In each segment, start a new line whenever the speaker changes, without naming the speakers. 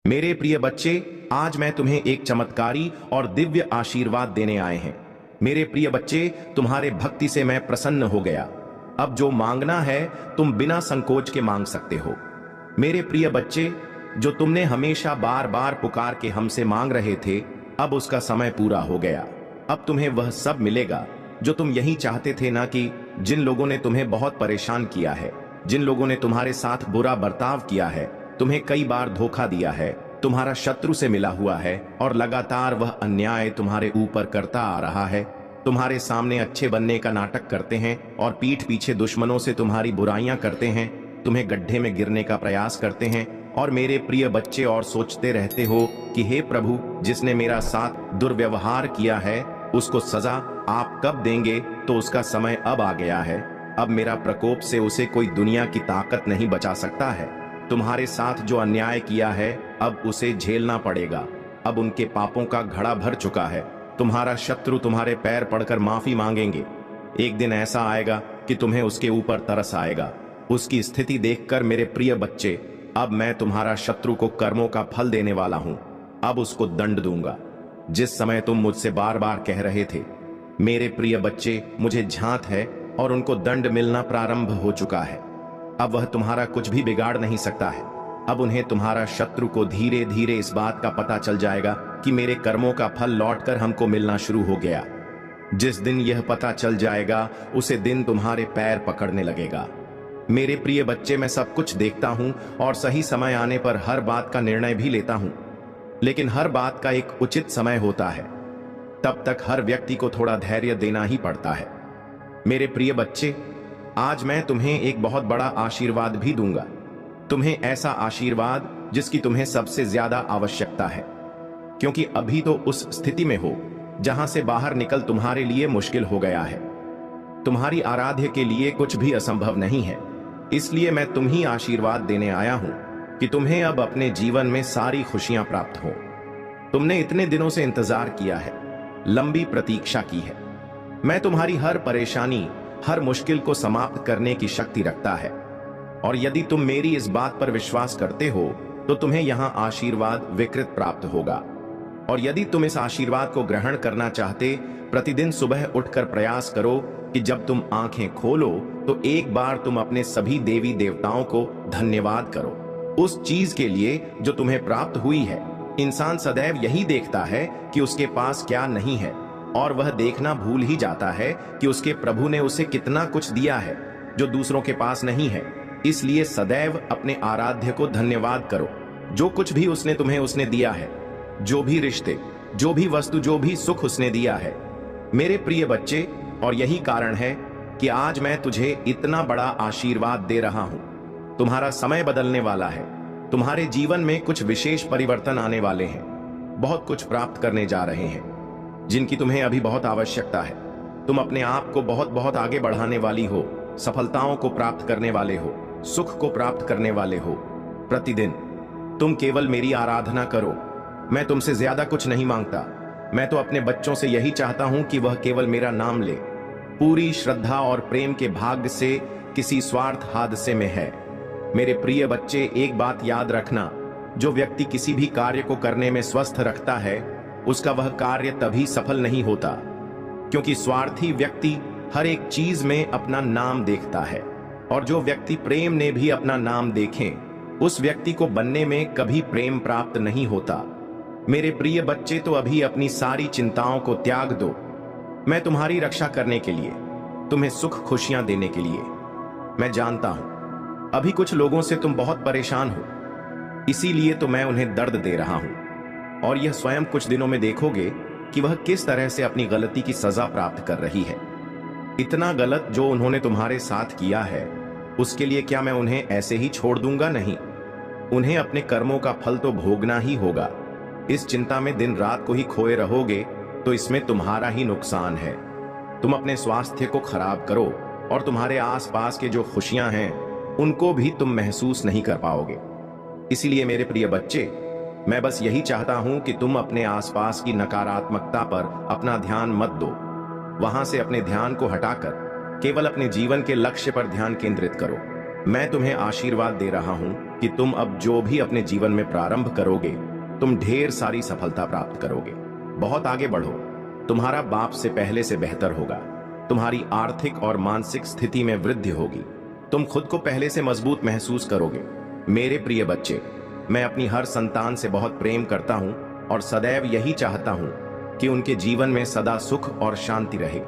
मेरे प्रिय बच्चे, आज मैं तुम्हें एक चमत्कारी और दिव्य आशीर्वाद देने आए हैं। मेरे प्रिय बच्चे, तुम्हारे भक्ति से मैं प्रसन्न हो गया। अब जो मांगना है तुम बिना संकोच के मांग सकते हो। मेरे प्रिय बच्चे, जो तुमने हमेशा बार बार पुकार के हमसे मांग रहे थे, अब उसका समय पूरा हो गया। अब तुम्हें वह सब मिलेगा जो तुम यही चाहते थे ना, कि जिन लोगों ने तुम्हें बहुत परेशान किया है, जिन लोगों ने तुम्हारे साथ बुरा बर्ताव किया है, तुम्हें कई बार धोखा दिया है, तुम्हारा शत्रु से मिला हुआ है और लगातार वह अन्याय तुम्हारे ऊपर करता आ रहा है। तुम्हारे सामने अच्छे बनने का नाटक करते हैं और पीठ पीछे दुश्मनों से तुम्हारी बुराइयां करते हैं, तुम्हें गड्ढे में गिरने का प्रयास करते हैं। और मेरे प्रिय बच्चे, और सोचते रहते हो कि हे प्रभु, जिसने मेरा साथ दुर्व्यवहार किया है उसको सजा आप कब देंगे। तो उसका समय अब आ गया है। अब मेरा प्रकोप से उसे कोई दुनिया की ताकत नहीं बचा सकता है। तुम्हारे साथ जो अन्याय किया है अब उसे झेलना पड़ेगा। अब उनके पापों का घड़ा भर चुका है। तुम्हारा शत्रु तुम्हारे पैर पड़कर माफी मांगेंगे। एक दिन ऐसा आएगा कि तुम्हें उसके ऊपर तरस आएगा। उसकी स्थिति देखकर मेरे प्रिय बच्चे, अब मैं तुम्हारा शत्रु को कर्मों का फल देने वाला हूं। अब उसको दंड दूंगा। जिस समय तुम मुझसे बार बार कह रहे थे, मेरे प्रिय बच्चे, मुझे झांत है, और उनको दंड मिलना प्रारंभ हो चुका है। अब वह तुम्हारा कुछ भी बिगाड़ नहीं सकता है। अब उन्हें, तुम्हारा शत्रु को धीरे धीरे इस बात का पता चल जाएगा कि मेरे कर्मों का फल लौटकर हमको मिलना शुरू हो गया। जिस दिन यह पता चल जाएगा, उसे दिन तुम्हारे पैर पकड़ने लगेगा। मेरे प्रिय बच्चे, मैं सब कुछ देखता हूं और सही समय आने पर हर बात का निर्णय भी लेता हूं, लेकिन हर बात का एक उचित समय होता है। तब तक हर व्यक्ति को थोड़ा धैर्य देना ही पड़ता है। मेरे प्रिय बच्चे, आज मैं तुम्हें एक बहुत बड़ा आशीर्वाद भी दूंगा। तुम्हें ऐसा आशीर्वाद जिसकी तुम्हें सबसे ज्यादा आवश्यकता है, क्योंकि अभी तो उस स्थिति में हो जहां से बाहर निकल तुम्हारे लिए मुश्किल हो गया है। तुम्हारी आराध्य के लिए कुछ भी असंभव नहीं है। इसलिए मैं तुम्हें आशीर्वाद देने आया हूं कि तुम्हें अब अपने जीवन में सारी खुशियां प्राप्त हो। तुमने इतने दिनों से इंतजार किया है, लंबी प्रतीक्षा की है। मैं तुम्हारी हर परेशानी, हर मुश्किल को समाप्त करने की शक्ति रखता है। और यदि तुम मेरी इस बात पर विश्वास करते हो तो तुम्हें यहां आशीर्वाद विकृत प्राप्त होगा। और यदि तुम इस आशीर्वाद को ग्रहण करना चाहते, प्रतिदिन सुबह उठकर प्रयास करो कि जब तुम आंखें खोलो तो एक बार तुम अपने सभी देवी देवताओं को धन्यवाद करो उस चीज के लिए जो तुम्हें प्राप्त हुई है। इंसान सदैव यही देखता है कि उसके पास क्या नहीं है, और वह देखना भूल ही जाता है कि उसके प्रभु ने उसे कितना कुछ दिया है जो दूसरों के पास नहीं है। इसलिए सदैव अपने आराध्य को धन्यवाद करो। जो कुछ भी उसने तुम्हें उसने दिया है, जो भी रिश्ते, जो भी वस्तु, जो भी सुख उसने दिया है। मेरे प्रिय बच्चे, और यही कारण है कि आज मैं तुझे इतना बड़ा आशीर्वाद दे रहा हूं। तुम्हारा समय बदलने वाला है। तुम्हारे जीवन में कुछ विशेष परिवर्तन आने वाले हैं। बहुत कुछ प्राप्त करने जा रहे हैं जिनकी तुम्हें अभी बहुत आवश्यकता है। तुम अपने आप को बहुत बहुत आगे बढ़ाने वाली हो, सफलताओं को प्राप्त करने वाले हो, सुख को प्राप्त करने वाले हो। प्रतिदिन तुम केवल मेरी आराधना करो। मैं तुमसे ज्यादा कुछ नहीं मांगता। मैं तो अपने बच्चों से यही चाहता हूं कि वह केवल मेरा नाम ले, पूरी श्रद्धा और प्रेम के भाग्य से, किसी स्वार्थ हादसे में है। मेरे प्रिय बच्चे, एक बात याद रखना, जो व्यक्ति किसी भी कार्य को करने में स्वस्थ रखता है, उसका वह कार्य तभी सफल नहीं होता, क्योंकि स्वार्थी व्यक्ति हर एक चीज में अपना नाम देखता है। और जो व्यक्ति प्रेम ने भी अपना नाम देखें, उस व्यक्ति को बनने में कभी प्रेम प्राप्त नहीं होता। मेरे प्रिय बच्चे, तो अभी अपनी सारी चिंताओं को त्याग दो। मैं तुम्हारी रक्षा करने के लिए, तुम्हें सुख खुशियां देने के लिए। मैं जानता हूं अभी कुछ लोगों से तुम बहुत परेशान हो, इसीलिए तो मैं उन्हें दर्द दे रहा हूं। और यह स्वयं कुछ दिनों में देखोगे कि वह किस तरह से अपनी गलती की सजा प्राप्त कर रही है। इतना गलत जो उन्होंने तुम्हारे साथ किया है, उसके लिए क्या मैं उन्हें ऐसे ही छोड़ दूंगा? नहीं, उन्हें अपने कर्मों का फल तो भोगना ही होगा। इस चिंता में दिन रात को ही खोए रहोगे तो इसमें तुम्हारा ही नुकसान है। तुम अपने स्वास्थ्य को खराब करो और तुम्हारे आसपास के जो खुशियां हैं उनको भी तुम महसूस नहीं कर पाओगे। इसीलिए मेरे प्रिय बच्चे, मैं बस यही चाहता हूं कि तुम अपने आसपास की नकारात्मकता पर अपना ध्यान मत दो। वहां से अपने ध्यान को हटाकर केवल अपने जीवन के लक्ष्य पर ध्यान केंद्रित करो। मैं तुम्हें आशीर्वाद दे रहा हूं कि तुम अब जो भी अपने जीवन में प्रारंभ करोगे, तुम ढेर सारी सफलता प्राप्त करोगे। बहुत आगे बढ़ो, तुम्हारा बाप से पहले से बेहतर होगा। तुम्हारी आर्थिक और मानसिक स्थिति में वृद्धि होगी। तुम खुद को पहले से मजबूत महसूस करोगे। मेरे प्रिय बच्चे, मैं अपनी हर संतान से बहुत प्रेम करता हूं और सदैव यही चाहता हूं कि उनके जीवन में सदा सुख और शांति रहे,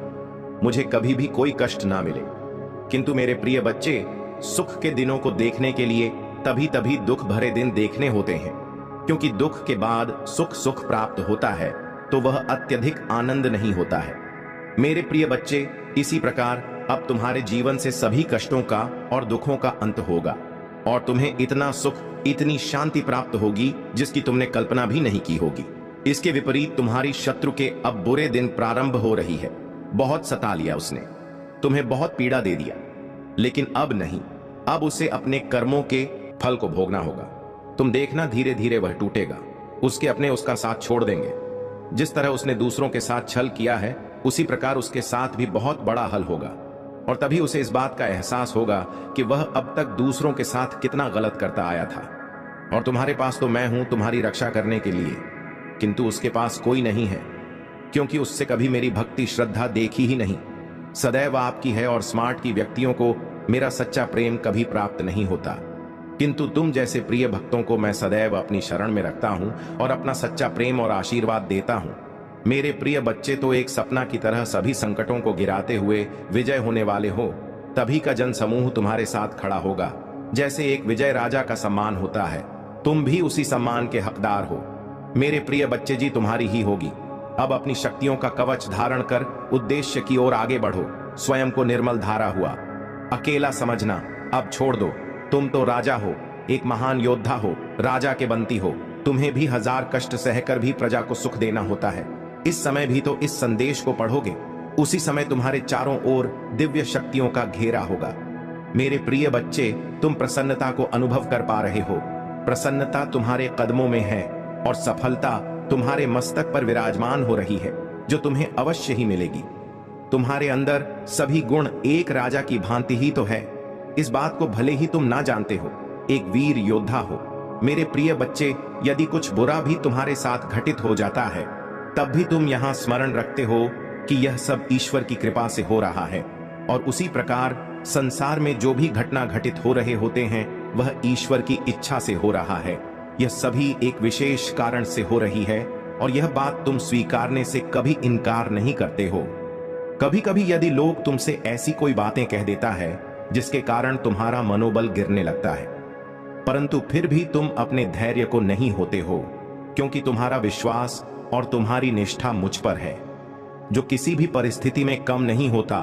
मुझे कभी भी कोई कष्ट ना मिले। किंतु मेरे प्रिय बच्चे, सुख के दिनों को देखने के लिए तभी तभी दुख भरे दिन देखने होते हैं, क्योंकि दुख के बाद सुख प्राप्त होता है तो वह अत्यधिक आनंद नहीं होता है। मेरे प्रिय बच्चे, इसी प्रकार अब तुम्हारे जीवन से सभी कष्टों का और दुखों का अंत होगा और तुम्हें इतना सुख, इतनी शांति प्राप्त होगी जिसकी तुमने कल्पना भी नहीं की होगी। इसके विपरीत तुम्हारी शत्रु के अब बुरे दिन प्रारंभ हो रही है। बहुत सता लिया उसने, तुम्हें बहुत पीड़ा दे दिया, लेकिन अब नहीं, अब उसे अपने कर्मों के फल को भोगना होगा। तुम देखना, धीरे धीरे वह टूटेगा, उसके अपने उसका साथ छोड़ देंगे। जिस तरह उसने दूसरों के साथ छल किया है, उसी प्रकार उसके साथ भी बहुत बड़ा हल होगा और तभी उसे इस बात का एहसास होगा कि वह अब तक दूसरों के साथ कितना गलत करता आया था। और तुम्हारे पास तो मैं हूं तुम्हारी रक्षा करने के लिए, किंतु उसके पास कोई नहीं है, क्योंकि उससे कभी मेरी भक्ति श्रद्धा देखी ही नहीं। सदैव आपकी है और स्मार्ट की व्यक्तियों को मेरा सच्चा प्रेम कभी प्राप्त नहीं होता, किंतु तुम जैसे प्रिय भक्तों को मैं सदैव अपनी शरण में रखता हूं और अपना सच्चा प्रेम और आशीर्वाद देता हूं। मेरे प्रिय बच्चे, तो एक सपना की तरह सभी संकटों को गिराते हुए विजय होने वाले हो। तभी का जन समूह तुम्हारे साथ खड़ा होगा, जैसे एक विजय राजा का सम्मान होता है। तुम भी उसी सम्मान के हकदार हो। मेरे प्रिय बच्चे जी, तुम्हारी ही होगी। अब अपनी शक्तियों का कवच धारण कर उद्देश्य की ओर आगे बढ़ो। स्वयं को निर्मल धारा हुआ, अकेला समझना अब छोड़ दो। तुम तो राजा हो, एक महान योद्धा हो, राजा के बंती हो। तुम्हें भी हजार कष्ट सहकर भी प्रजा को सुख देना होता है। इस समय भी तो इस संदेश को पढ़ोगे, उसी समय तुम्हारे चारों ओर दिव्य शक्तियों का घेरा होगा। मेरे प्रिय बच्चे, तुम प्रसन्नता को अनुभव कर पा रहे हो। प्रसन्नता तुम्हारे कदमों में है और सफलता तुम्हारे मस्तक पर विराजमान हो रही है, जो तुम्हें अवश्य ही मिलेगी। तुम्हारे अंदर सभी गुण एक राजा की भांति ही तो है। इस बात को भले ही तुम ना जानते हो, एक वीर योद्धा हो। मेरे प्रिय बच्चे, यदि कुछ बुरा भी तुम्हारे साथ घटित हो जाता है, तब भी तुम यहाँ स्मरण रखते हो कि यह सब ईश्वर की कृपा से हो रहा है, और उसी प्रकार संसार में जो भी घटना घटित हो रहे होते हैं, वह ईश्वर की इच्छा से हो रहा है। यह सभी एक विशेष कारण से हो रही है और यह बात तुम स्वीकारने से कभी इनकार नहीं करते हो। कभी कभी यदि लोग तुमसे ऐसी कोई बातें कह देता है जिसके कारण तुम्हारा मनोबल गिरने लगता है, परंतु फिर भी तुम अपने धैर्य को नहीं होते हो, क्योंकि तुम्हारा विश्वास और तुम्हारी निष्ठा मुझ पर है, जो किसी भी परिस्थिति में कम नहीं होता।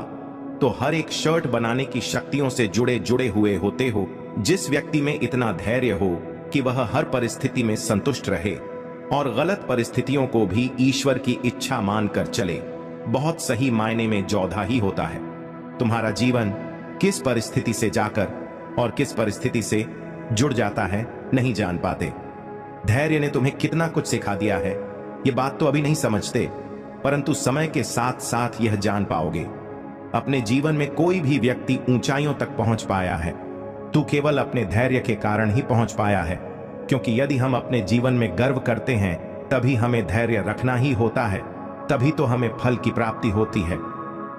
तो हर एक शर्ट बनाने की शक्तियों से जुड़े हुए होते हो। जिस व्यक्ति में इतना धैर्य हो कि वह हर परिस्थिति में संतुष्ट रहे और गलत परिस्थितियों को भी ईश्वर की इच्छा मानकर चले, बहुत सही मायने में जोधा ही होता है। तुम्हारा जीवन किस परिस्थिति से जाकर और किस परिस्थिति से जुड़ जाता है नहीं जान पाते। धैर्य ने तुम्हें कितना कुछ सिखा दिया है, ये बात तो अभी नहीं समझते, परंतु समय के साथ साथ यह जान पाओगे। अपने जीवन में कोई भी व्यक्ति ऊंचाइयों तक पहुंच पाया है, तू केवल अपने धैर्य के कारण ही पहुंच पाया है, क्योंकि यदि हम अपने जीवन में गर्व करते हैं, तभी हमें धैर्य रखना ही होता है, तभी तो हमें फल की प्राप्ति होती है।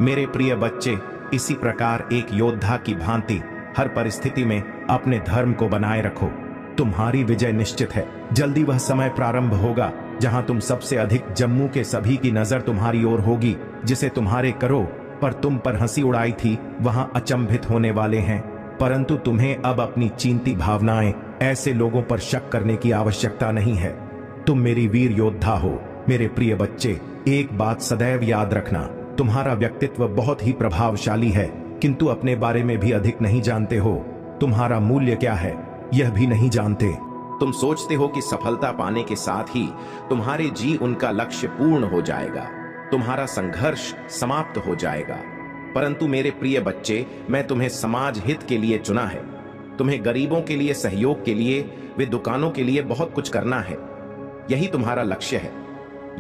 मेरे प्रिय बच्चे, इसी प्रकार एक योद्धा की भांति हर परिस्थिति में अपने धर्म को बनाए रखो। तुम्हारी विजय निश्चित है। जल्दी वह समय प्रारंभ होगा जहां तुम सबसे अधिक जम्मू के सभी की नजर तुम्हारी ओर होगी। जिसे तुम्हारे करो पर तुम पर हंसी उड़ाई थी, वहां अचंभित होने वाले हैं। परंतु तुम्हें अब अपनी चींती भावनाएं ऐसे लोगों पर शक करने की आवश्यकता नहीं है। तुम मेरी वीर योद्धा हो। मेरे प्रिय बच्चे, एक बात सदैव याद रखना, तुम्हारा व्यक्तित्व बहुत ही प्रभावशाली है, किंतु अपने बारे में भी अधिक नहीं जानते हो। तुम्हारा मूल्य क्या है यह भी नहीं जानते। तुम सोचते हो कि सफलता पाने के साथ ही तुम्हारे जी उनका लक्ष्य पूर्ण हो जाएगा, तुम्हारा संघर्ष समाप्त हो जाएगा। परंतु मेरे प्रिय बच्चे, मैं तुम्हें समाज हित के लिए चुना है। तुम्हें गरीबों के लिए, सहयोग के लिए, वे दुकानों के लिए बहुत कुछ करना है। यही तुम्हारा लक्ष्य है,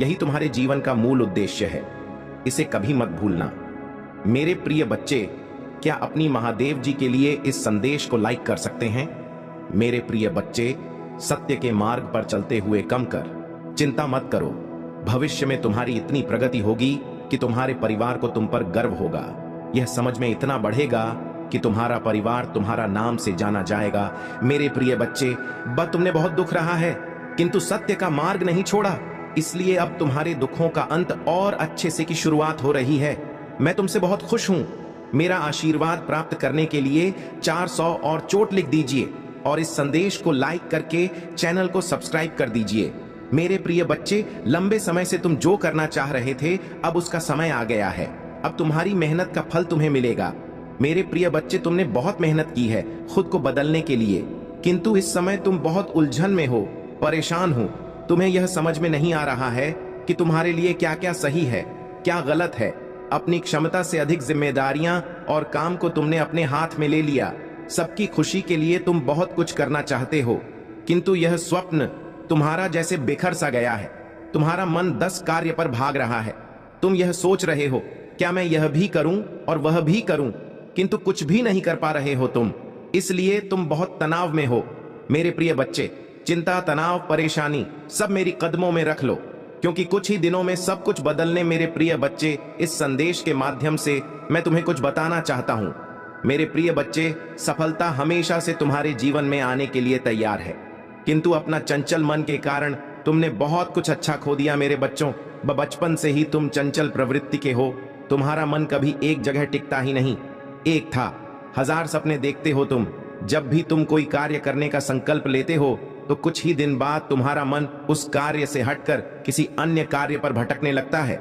यही तुम्हारे जीवन का मूल उद्देश्य है। इसे कभी मत भूलना। मेरे प्रिय बच्चे, क्या अपनी महादेव जी के लिए इस संदेश को लाइक कर सकते हैं? मेरे प्रिय बच्चे, सत्य के मार्ग पर चलते हुए कम कर चिंता मत करो। भविष्य में तुम्हारी इतनी प्रगति होगी कि तुम्हारे परिवार को तुम पर गर्व होगा। यह समझ में इतना बढ़ेगा कि तुम्हारा परिवार तुम्हारा नाम से जाना जाएगा। मेरे प्रिय बच्चे, तुमने बहुत दुख रहा है, किंतु सत्य का मार्ग नहीं छोड़ा, इसलिए अब तुम्हारे दुखों का अंत और अच्छे से की शुरुआत हो रही है। मैं तुमसे बहुत खुश हूं। मेरा आशीर्वाद प्राप्त करने के लिए 400 और चोट लिख दीजिए और इस संदेश को लाइक करके चैनल को सब्सक्राइब कर दीजिए। मेरे प्रिय बच्चे, लंबे समय से तुम जो करना चाह रहे थे, अब उसका समय आ गया है। अब तुम्हारी मेहनत का फल तुम्हें मिलेगा। मेरे प्रिय बच्चे, तुमने बहुत मेहनत की है खुद को बदलने के लिए, किंतु इस समय तुम बहुत उलझन में हो, परेशान हो। तुम्हें यह समझ में नहीं आ रहा है कि तुम्हारे लिए क्या क्या सही है, क्या गलत है। अपनी क्षमता से अधिक जिम्मेदारियां और काम को तुमने अपने हाथ में ले लिया। सबकी खुशी के लिए तुम बहुत कुछ करना चाहते हो, किंतु यह स्वप्न तुम्हारा जैसे बिखर सा गया है। तुम्हारा मन 10 कार्य पर भाग रहा है। तुम यह सोच रहे हो, क्या मैं यह भी करूं और वह भी करूं, किंतु कुछ भी नहीं कर पा रहे हो तुम, इसलिए तुम बहुत तनाव में हो। मेरे प्रिय बच्चे, चिंता, तनाव, परेशानी सब मेरी कदमों में रख लो, क्योंकि कुछ ही दिनों में सब कुछ बदलने। मेरे प्रिय बच्चे, इस संदेश के माध्यम से मैं तुम्हें कुछ बताना चाहता हूं। मेरे प्रिय बच्चे, सफलता हमेशा से तुम्हारे जीवन में आने के लिए तैयार है, किंतु अपना चंचल मन के कारण तुमने बहुत कुछ अच्छा खो दिया। मेरे बच्चों, बचपन से ही तुम चंचल प्रवृत्ति के हो। तुम्हारा मन कभी एक जगह टिकता ही नहीं। एक था, 1000 सपने देखते हो तुम। जब भी तुम कोई कार्य करने का संकल्प लेते हो तो कुछ ही दिन बाद तुम्हारा मन उस कार्य से हटकर किसी अन्य कार्य पर भटकने लगता है।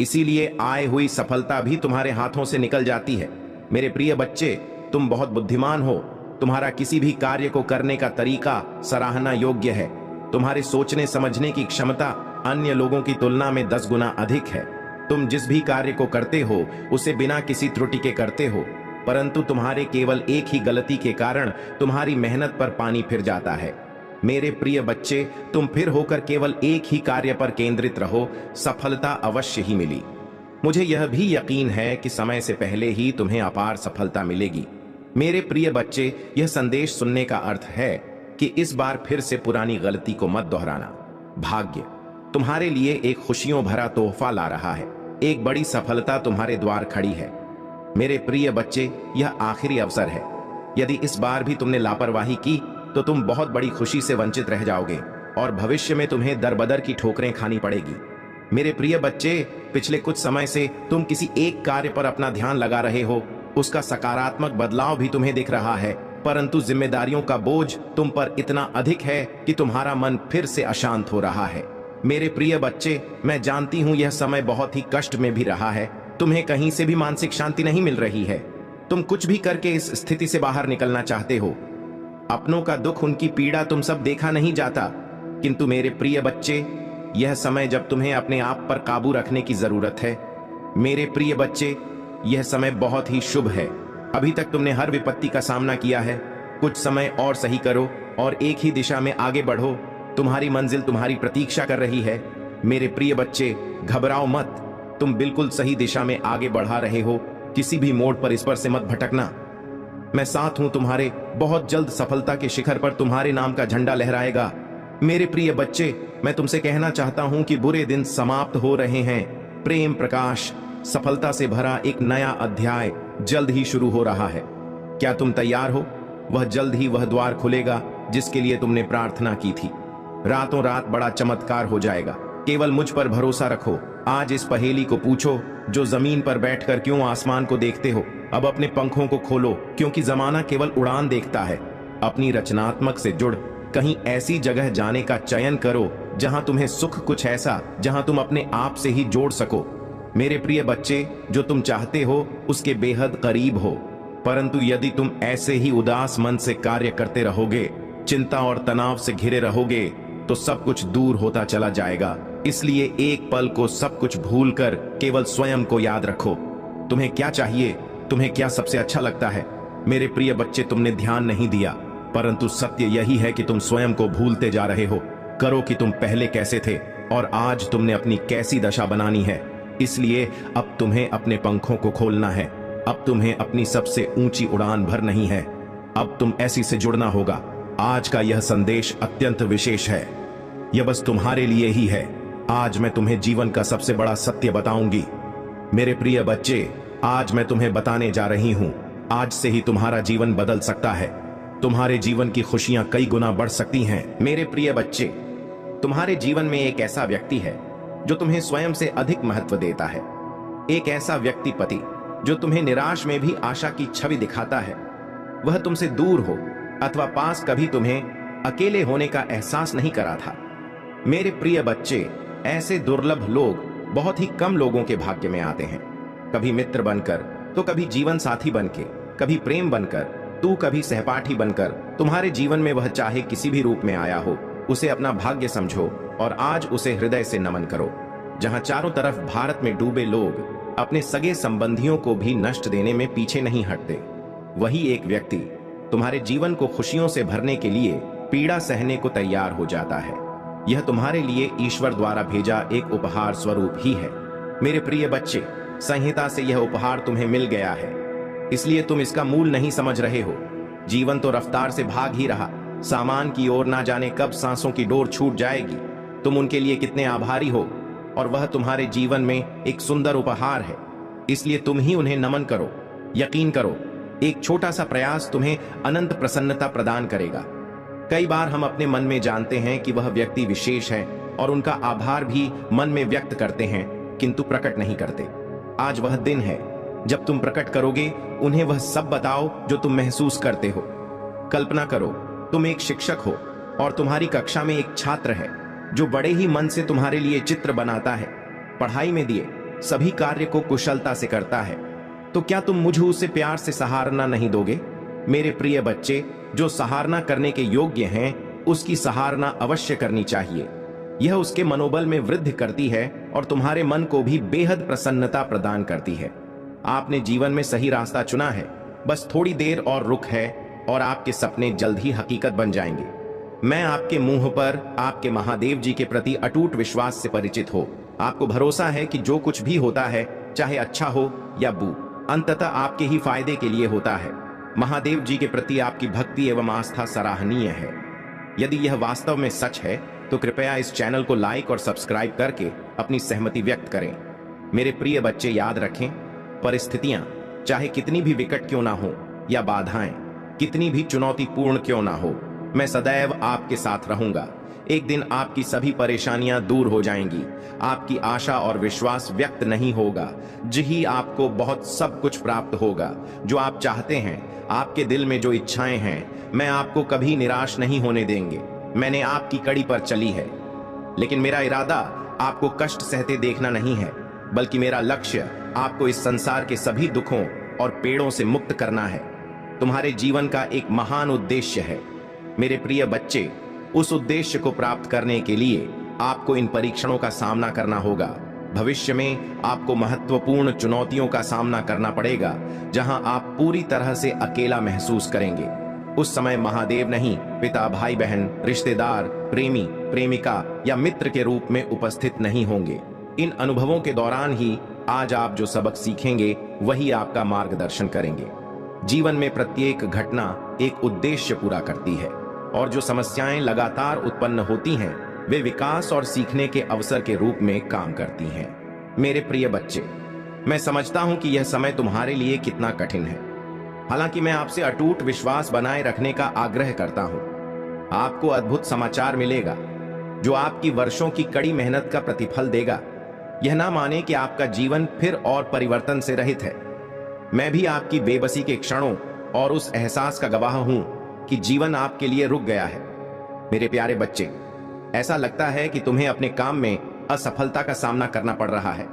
इसीलिए आए हुई सफलता भी तुम्हारे हाथों से निकल जाती है। मेरे प्रिय बच्चे, तुम बहुत बुद्धिमान हो। तुम्हारा किसी भी कार्य को करने का तरीका सराहना योग्य है। तुम्हारे सोचने समझने की क्षमता अन्य लोगों की तुलना में 10 गुना अधिक है। तुम जिस भी कार्य को करते हो उसे बिना किसी त्रुटि के करते हो, परंतु तुम्हारे केवल एक ही गलती के कारण तुम्हारी मेहनत पर पानी फिर जाता है। मेरे प्रिय बच्चे, तुम फिर होकर केवल एक ही कार्य पर केंद्रित रहो, सफलता अवश्य ही मिली। मुझे यह भी यकीन है कि समय से पहले ही तुम्हें अपार सफलता मिलेगी। मेरे प्रिय बच्चे, यह संदेश सुनने का अर्थ है कि इस बार फिर से पुरानी गलती को मत दोहराना। भाग्य तुम्हारे लिए एक खुशियों भरा तोहफा ला रहा है। एक बड़ी सफलता तुम्हारे द्वार खड़ी है। मेरे प्रिय बच्चे, यह आखिरी अवसर है। यदि इस बार भी तुमने लापरवाही की तो तुम बहुत बड़ी खुशी से वंचित रह जाओगे और भविष्य में तुम्हें दरबदर की ठोकरें खानी पड़ेगी। मेरे प्रिय बच्चे, पिछले कुछ समय से तुम किसी एक कार्य पर अपना ध्यान लगा रहे हो। उसका सकारात्मक बदलाव भी तुम्हें दिख रहा है, परंतु जिम्मेदारियों का बोझ तुम पर इतना अधिक है कि तुम्हारा मन फिर से अशांत हो रहा है। मेरे प्रिय बच्चे, मैं जानती हूं यह समय बहुत ही कष्ट में भी रहा है। तुम्हें कहीं से भी मानसिक शांति नहीं मिल रही है। तुम कुछ भी करके इस स्थिति से बाहर निकलना चाहते हो। अपनों का दुख, उनकी पीड़ा तुम सब देखा नहीं जाता, किंतु मेरे प्रिय बच्चे, यह समय जब तुम्हें अपने आप पर काबू रखने की जरूरत है। मेरे प्रिय बच्चे, यह समय बहुत ही शुभ है। अभी तक तुमने हर विपत्ति का सामना किया है। कुछ समय और सही करो और एक ही दिशा में आगे बढ़ो। तुम्हारी मंजिल तुम्हारी प्रतीक्षा कर रही है। मेरे प्रिय बच्चे, घबराओ मत। तुम बिल्कुल सही दिशा में आगे बढ़ा रहे हो। किसी भी मोड़ पर इस पर से मत भटकना। मैं साथ हूं तुम्हारे। बहुत जल्द सफलता के शिखर पर तुम्हारे नाम का झंडा लहराएगा। मेरे प्रिय बच्चे, मैं तुमसे कहना चाहता हूं कि बुरे दिन समाप्त हो रहे हैं। प्रेम प्रकाश, सफलता से भरा एक नया अध्याय जल्द ही शुरू हो रहा है। क्या तुम तैयार हो? वह जल्द ही वह द्वार खुलेगा जिसके लिए तुमने प्रार्थना की थी। रातों रात बड़ा चमत्कार हो जाएगा। केवल मुझ पर भरोसा रखो। आज इस पहेली को पूछो, जो जमीन पर बैठकर क्यों आसमान को देखते हो? अब अपने पंखों को खोलो, क्योंकि जमाना केवल उड़ान देखता है। अपनी रचनात्मक से जुड़ कहीं ऐसी जगह जाने का चयन करो जहां तुम्हें सुख कुछ ऐसा जहां तुम अपने आप से ही जोड़ सको। मेरे प्रिय बच्चे, जो तुम चाहते हो उसके बेहद करीब हो, परंतु यदि तुम ऐसे ही उदास मन से कार्य करते रहोगे, चिंता और तनाव से घिरे रहोगे, तो सब कुछ दूर होता चला जाएगा। इसलिए एक पल को सब कुछ भूलकर केवल स्वयं को याद रखो। तुम्हें क्या चाहिए? तुम्हें क्या सबसे अच्छा लगता है? मेरे प्रिय बच्चे, तुमने ध्यान नहीं दिया, परंतु सत्य यही है कि तुम स्वयं को भूलते जा रहे हो। करो कि तुम पहले कैसे थे और आज तुमने अपनी कैसी दशा बनानी है। इसलिए अब तुम्हें अपने पंखों को खोलना है। अब तुम्हें अपनी सबसे ऊंची उड़ान भरनी है। अब तुम ऐसी से जुड़ना होगा। आज का यह संदेश अत्यंत विशेष है। यह बस तुम्हारे लिए ही है। आज मैं तुम्हें जीवन का सबसे बड़ा सत्य बताऊंगी। मेरे प्रिय बच्चे, आज मैं तुम्हें बताने जा रही हूं, आज से ही तुम्हारा जीवन बदल सकता है। तुम्हारे जीवन की खुशियां कई गुना बढ़ सकती हैं। मेरे प्रिय बच्चे, तुम्हारे जीवन में एक ऐसा व्यक्ति है जो तुम्हें स्वयं से अधिक महत्व देता है। एक ऐसा व्यक्ति पति जो तुम्हें निराश में भी आशा की छवि दिखाता है। वह तुमसे दूर हो अथवा पास कभी तुम्हें अकेले होने का एहसास नहीं करा था। मेरे प्रिय बच्चे, ऐसे दुर्लभ लोग बहुत ही कम लोगों के भाग्य में आते हैं। कभी मित्र बनकर, तो कभी जीवन साथी बनके, कभी प्रेम बनकर, तू कभी सहपाठी बनकर। तुम्हारे जीवन में वह चाहे किसी भी रूप में आया हो, उसे अपना भाग्य समझो और आज उसे हृदय से नमन करो। जहां चारों तरफ भारत में डूबे लोग अपने सगे संबंधियों को भी नष्ट देने में पीछे नहीं हटते, वही एक व्यक्ति तुम्हारे जीवन को खुशियों से भरने के लिए पीड़ा सहने को तैयार हो जाता है। यह तुम्हारे लिए ईश्वर द्वारा भेजा एक उपहार स्वरूप ही है। मेरे प्रिय बच्चे, संहिता से यह उपहार तुम्हें मिल गया है, इसलिए तुम इसका मूल नहीं समझ रहे हो। जीवन तो रफ्तार से भाग ही रहा, सामान की ओर ना जाने कब सांसों की डोर छूट जाएगी। तुम उनके लिए कितने आभारी हो, और वह तुम्हारे जीवन में एक सुंदर उपहार है, इसलिए तुम ही उन्हें नमन करो। यकीन करो, एक छोटा सा प्रयास तुम्हें अनंत प्रसन्नता प्रदान करेगा। कई बार हम अपने मन में जानते हैं कि वह व्यक्ति विशेष है और उनका आभार भी मन में व्यक्त करते हैं, किंतु प्रकट नहीं करते। आज वह दिन है जब तुम प्रकट करोगे। उन्हें वह सब बताओ जो तुम महसूस करते हो। कल्पना करो, तुम एक शिक्षक हो और तुम्हारी कक्षा में एक छात्र है जो बड़े ही मन से तुम्हारे लिए चित्र बनाता है, पढ़ाई में दिए सभी कार्य को कुशलता से करता है। तो क्या तुम मुझे उसे प्यार से सराहना नहीं दोगे? मेरे प्रिय बच्चे, जो सराहना करने के योग्य हैं, उसकी सराहना अवश्य करनी चाहिए। यह उसके मनोबल में वृद्धि करती है और तुम्हारे मन को भी बेहद प्रसन्नता प्रदान करती है। आपने जीवन में सही रास्ता चुना है, बस थोड़ी देर और रुक है और आपके सपने जल्द ही हकीकत बन जाएंगे। मैं आपके मुंह पर आपके महादेव जी के प्रति अटूट विश्वास से परिचित हो। आपको भरोसा है कि जो कुछ भी होता है, चाहे अच्छा हो या बुरा, अंततः आपके ही फायदे के लिए होता है। महादेव जी के प्रति आपकी भक्ति एवं आस्था सराहनीय है। यदि यह वास्तव में सच है तो कृपया इस चैनल को लाइक और सब्सक्राइब करके अपनी सहमति व्यक्त करें। मेरे प्रिय बच्चे, याद रखें, परिस्थितियां चाहे कितनी भी विकट क्यों ना हो या बाधाएं कितनी भी चुनौतीपूर्ण क्यों ना हो, मैं सदैव आपके साथ रहूंगा। एक दिन आपकी सभी परेशानियां दूर हो जाएंगी। आपकी आशा और विश्वास व्यक्त नहीं होगा, जी आपको बहुत सब कुछ प्राप्त होगा जो आप चाहते हैं। आपके दिल में जो इच्छाएं हैं, मैं आपको कभी निराश नहीं होने देंगे। मैंने आपकी कड़ी पर चली है, लेकिन मेरा इरादा आपको कष्ट सहते देखना नहीं है, बल्कि मेरा लक्ष्य आपको इस संसार के सभी दुखों और पेड़ों से मुक्त करना है। तुम्हारे जीवन का एक महान उद्देश्य है। मेरे प्रिय बच्चे, उस उद्देश्य को प्राप्त करने के लिए आपको इन परीक्षणों का सामना करना होगा। भविष्य में आपको महत्वपूर्ण चुनौतियों का सामना करना पड़ेगा, जहां आप पूरी तरह से अकेला महसूस करेंगे। उस समय महादेव नहीं, पिता, भाई बहन, रिश्तेदार, प्रेमी, प्रेमिका या मित्र के रूप में उपस्थित नहीं होंगे। इन अनुभवों के दौरान ही आज आप जो सबक सीखेंगे, वही आपका मार्गदर्शन करेंगे। जीवन में प्रत्येक घटना एक उद्देश्य पूरा करती है, और जो समस्याएं लगातार उत्पन्न होती हैं, वे विकास और सीखने के अवसर के रूप में काम करती हैं। मेरे प्रिय बच्चे, मैं समझता हूं कि यह समय तुम्हारे लिए कितना कठिन है। हालांकि मैं आपसे अटूट विश्वास बनाए रखने का आग्रह करता हूं। आपको अद्भुत समाचार मिलेगा जो आपकी वर्षों की कड़ी मेहनत का प्रतिफल देगा। यह ना माने कि आपका जीवन फिर और परिवर्तन से रहित है। मैं भी आपकी बेबसी के क्षणों और उस एहसास का गवाह हूं कि जीवन आपके लिए रुक गया है। मेरे प्यारे बच्चे, ऐसा लगता है कि तुम्हें अपने काम में असफलता का सामना करना पड़ रहा है।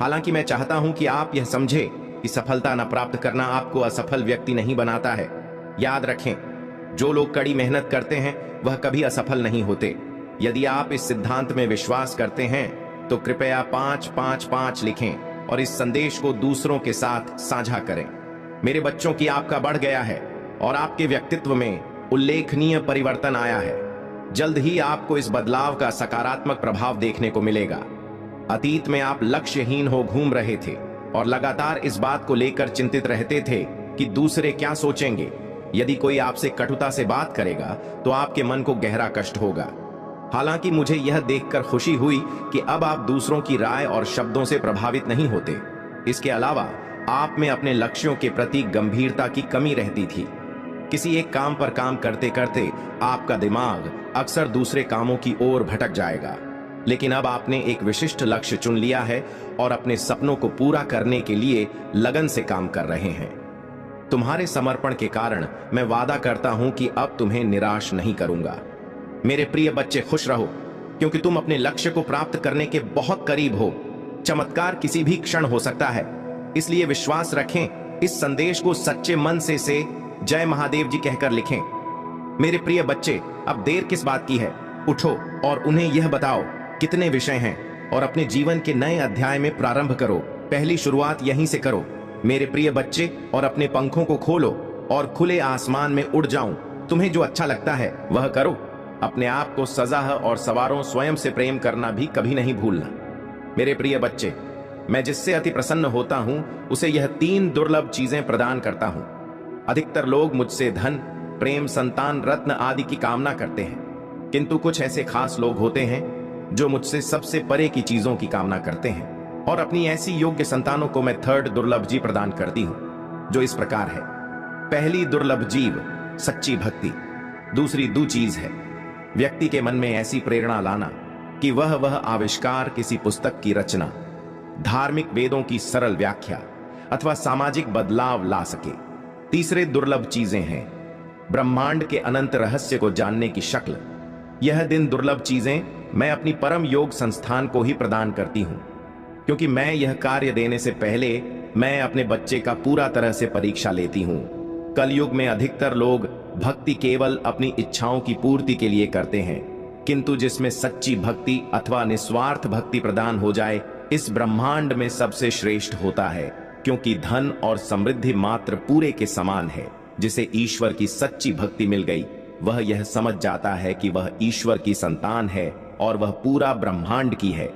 हालांकि मैं चाहता हूं कि आप यह समझे कि सफलता न प्राप्त करना आपको असफल व्यक्ति नहीं बनाता है। याद रखें, जो लोग कड़ी मेहनत करते हैं वह कभी असफल नहीं होते। यदि आप इस सिद्धांत में विश्वास करते हैं तो कृपया 555 लिखें और इस संदेश को दूसरों के साथ साझा करें। मेरे बच्चों की आपका बढ़ गया है और आपके व्यक्तित्व में उल्लेखनीय परिवर्तन आया है। जल्द ही आपको इस बदलाव का सकारात्मक प्रभाव देखने को मिलेगा। अतीत में आप लक्ष्यहीन हो घूम रहे थे और लगातार इस बात को लेकर चिंतित रहते थे कि दूसरे क्या सोचेंगे यदि कोई आपसे कटुता से बात करेगा तो आपके मन को गहरा कष्ट होगा। हालांकि मुझे यह देखकर खुशी हुई कि अब आप दूसरों की राय और शब्दों से प्रभावित नहीं होते। इसके अलावा आप में अपने लक्ष्यों के प्रति गंभीरता की कमी रहती थी। किसी एक काम पर काम करते करते आपका दिमाग अक्सर दूसरे कामों की ओर भटक जाएगा, लेकिन अब आपने एक विशिष्ट लक्ष्य चुन लिया है और अपने सपनों को पूरा करने के लिए लगन से काम कर रहे हैं। तुम्हारे समर्पण के कारण मैं वादा करता हूं कि अब तुम्हें निराश नहीं करूंगा। मेरे प्रिय बच्चे, खुश रहो, क्योंकि तुम अपने लक्ष्य को प्राप्त करने के बहुत करीब हो। चमत्कार किसी भी क्षण हो सकता है, इसलिए विश्वास रखें। इस संदेश को सच्चे मन से जय महादेव जी कहकर लिखें। मेरे प्रिय बच्चे, अब देर किस बात की है? उठो और उन्हें यह बताओ कितने विषय हैं और अपने जीवन के नए अध्याय में प्रारंभ करो। पहली शुरुआत यहीं से करो मेरे प्रिय बच्चे, और अपने पंखों को खोलो और खुले आसमान में उड़ जाऊं। तुम्हें जो अच्छा लगता है वह करो। अपने आप को सजा और सवारों स्वयं से प्रेम करना भी कभी नहीं भूलना। मेरे प्रिय बच्चे, मैं जिससे अति प्रसन्न होता हूं उसे यह 3 दुर्लभ चीजें प्रदान करता हूं। अधिकतर लोग मुझसे धन, प्रेम, संतान, रत्न आदि की कामना करते हैं, किंतु कुछ ऐसे खास लोग होते हैं जो मुझसे सबसे परे की चीजों की कामना करते हैं, और अपनी ऐसी योग्य संतानों को मैं 3rd दुर्लभ जीव प्रदान करती हूं, जो इस प्रकार है। पहली दुर्लभ जीव सच्ची भक्ति। दूसरी चीज है व्यक्ति के मन में ऐसी प्रेरणा लाना कि वह आविष्कार, किसी पुस्तक की रचना, धार्मिक वेदों की सरल व्याख्या अथवा सामाजिक बदलाव ला सके। तीसरे दुर्लभ चीजें हैं ब्रह्मांड के अनंत रहस्य को जानने की शक्ल। यह दिन दुर्लभ चीजें मैं अपनी परम योग संस्थान को ही प्रदान करती हूं, क्योंकि मैं यह कार्य देने से पहले मैं अपने बच्चे का पूरा तरह से परीक्षा लेती हूं। कलयुग में अधिकतर लोग भक्ति केवल अपनी इच्छाओं की पूर्ति के लिए करते हैं, किंतु जिसमें सच्ची भक्ति अथवा निस्वार्थ भक्ति प्रदान हो जाए, इस ब्रह्मांड में सबसे श्रेष्ठ होता है, क्योंकि धन और समृद्धि मात्र पूरे के समान है। जिसे ईश्वर की सच्ची भक्ति मिल गई, वह यह समझ जाता है कि वह ईश्वर की संतान है और वह पूरा ब्रह्मांड की है।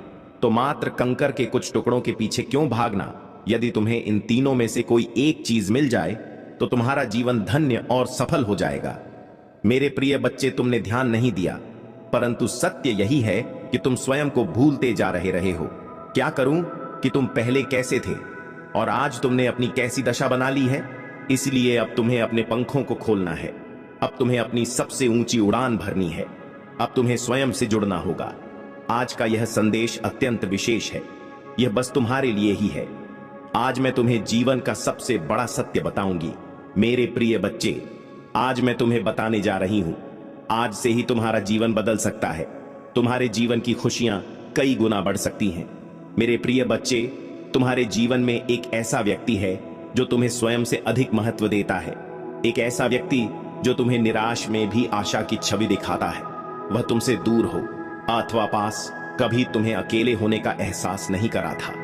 तो मात्र कंकर के कुछ टुकड़ों के पीछे क्यों भागना? यदि तुम्हें इन तीनों में से कोई एक चीज मिल जाए तो तुम्हारा जीवन धन्य और सफल हो जाएगा। मेरे प्रिय बच्चे, तुमने ध्यान नहीं दिया, परंतु सत्य यही है कि तुम स्वयं को भूलते जा रहे हो। क्या करूं कि तुम पहले कैसे थे और आज तुमने अपनी कैसी दशा बना ली है। इसलिए अब तुम्हें अपने पंखों को खोलना है। अब तुम्हें अपनी सबसे ऊंची उड़ान भरनी है। अब तुम्हें स्वयं से जुड़ना होगा। आज का यह संदेश अत्यंत विशेष है। यह बस तुम्हारे लिए ही है। आज मैं तुम्हें जीवन का सबसे बड़ा सत्य बताऊंगी। मेरे प्रिय बच्चे, आज मैं तुम्हें बताने जा रही हूं। आज से ही तुम्हारा जीवन बदल सकता है। तुम्हारे जीवन की खुशियां कई गुना बढ़ सकती हैं। मेरे प्रिय बच्चे, तुम्हारे जीवन में एक ऐसा व्यक्ति है जो तुम्हें स्वयं से अधिक महत्व देता है। एक ऐसा व्यक्ति जो तुम्हें निराश में भी आशा की छवि दिखाता है। वह तुमसे दूर हो अथवा पास, कभी तुम्हें अकेले होने का एहसास नहीं करा था।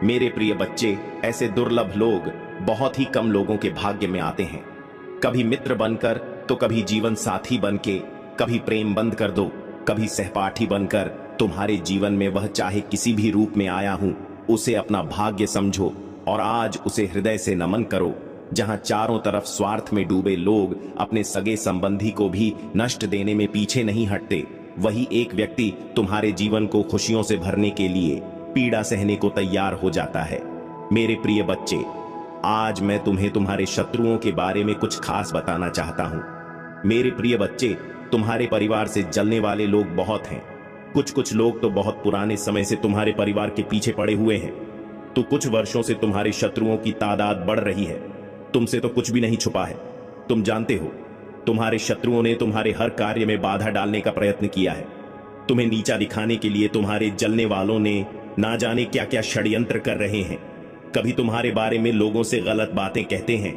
मेरे प्रिय बच्चे, ऐसे दुर्लभ लोग बहुत ही कम लोगों के भाग्य में आते हैं। कभी मित्र बनकर तो कभी जीवन साथी बनके, कभी प्रेम बंद कर दो, कभी सहपाठी बनकर। तुम्हारे जीवन में वह चाहे किसी भी रूप में आया हूं, उसे अपना भाग्य समझो और आज उसे हृदय से नमन करो। जहां चारों तरफ स्वार्थ में डूबे लोग अपने सगे संबंधी को भी नष्ट देने में पीछे नहीं हटते, वही एक व्यक्ति तुम्हारे जीवन को खुशियों से भरने के लिए पीड़ा सहने को तैयार हो जाता है। मेरे प्रिय बच्चे, आज मैं तुम्हें तुम्हारे शत्रुओं के बारे में कुछ खास बताना चाहता हूं। मेरे प्रिय बच्चे, तुम्हारे परिवार से जलने वाले लोग बहुत हैं। कुछ लोग तो बहुत पुराने समय से तुम्हारे परिवार के पीछे पड़े हुए हैं। तो कुछ वर्षों से तुम्हारे शत्रुओं की तादाद बढ़ रही है। तुमसे तो कुछ भी नहीं छुपा है। तुम जानते हो, तुम्हारे शत्रुओं ने तुम्हारे हर कार्य में बाधा डालने का प्रयत्न किया है। तुम्हें नीचा दिखाने के लिए तुम्हारे जलने वालों ने ना जाने क्या क्या षड्यंत्र कर रहे हैं। कभी तुम्हारे बारे में लोगों से गलत बातें कहते हैं,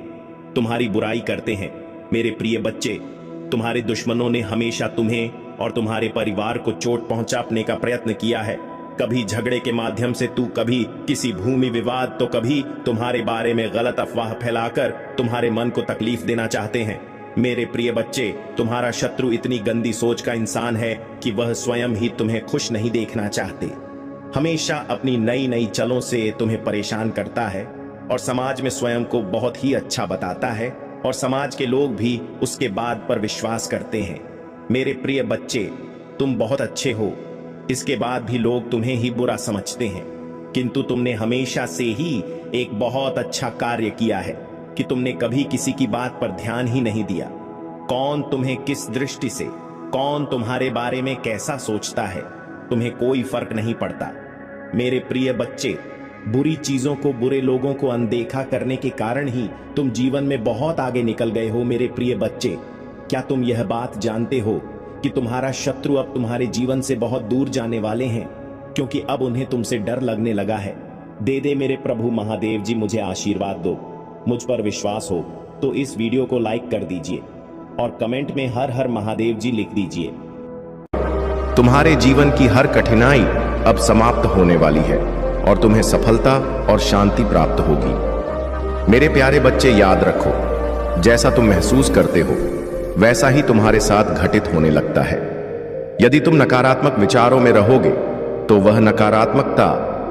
तुम्हारी बुराई करते हैं। मेरे प्रिय बच्चे, तुम्हारे दुश्मनों ने हमेशा तुम्हें और तुम्हारे परिवार को चोट पहुंचाने का प्रयत्न किया है। कभी झगड़े के माध्यम से, कभी किसी भूमि विवाद, तो कभी तुम्हारे बारे में गलत अफवाह फैलाकर तुम्हारे मन को तकलीफ देना चाहते हैं। मेरे प्रिय बच्चे, तुम्हारा शत्रु इतनी गंदी सोच का इंसान है कि वह स्वयं ही तुम्हें खुश नहीं देखना चाहते। हमेशा अपनी नई नई चलों से तुम्हें परेशान करता है और समाज में स्वयं को बहुत ही अच्छा बताता है, और समाज के लोग भी उसके बात पर विश्वास करते हैं। मेरे प्रिय बच्चे, तुम बहुत अच्छे हो, इसके बाद भी लोग तुम्हें ही बुरा समझते हैं, किंतु तुमने हमेशा से ही एक बहुत अच्छा कार्य किया है कि तुमने कभी किसी की बात पर ध्यान ही नहीं दिया। कौन तुम्हें किस दृष्टि से, कौन तुम्हारे बारे में कैसा सोचता है, तुम्हें कोई फर्क नहीं पड़ता। मेरे प्रिय बच्चे, बुरी चीजों को, बुरे लोगों को अनदेखा करने के कारण ही तुम जीवन में बहुत आगे निकल गए हो। मेरे प्रिय बच्चे, क्या तुम यह बात जानते हो कि तुम्हारा शत्रु अब तुम्हारे जीवन से बहुत दूर जाने वाले हैं, क्योंकि अब उन्हें तुमसे डर लगने लगा है। दे दे मेरे प्रभु महादेव जी मुझे आशीर्वाद दो। मुझ पर विश्वास हो तो इस वीडियो को लाइक कर दीजिए और कमेंट में हर हर महादेव जी लिख दीजिए। तुम्हारे जीवन की हर कठिनाई अब समाप्त होने वाली है और तुम्हें सफलता और शांति प्राप्त होगी। मेरे प्यारे बच्चे, याद रखो, जैसा तुम महसूस करते हो वैसा ही तुम्हारे साथ घटित होने लगता है। यदि तुम नकारात्मक विचारों में रहोगे तो वह नकारात्मकता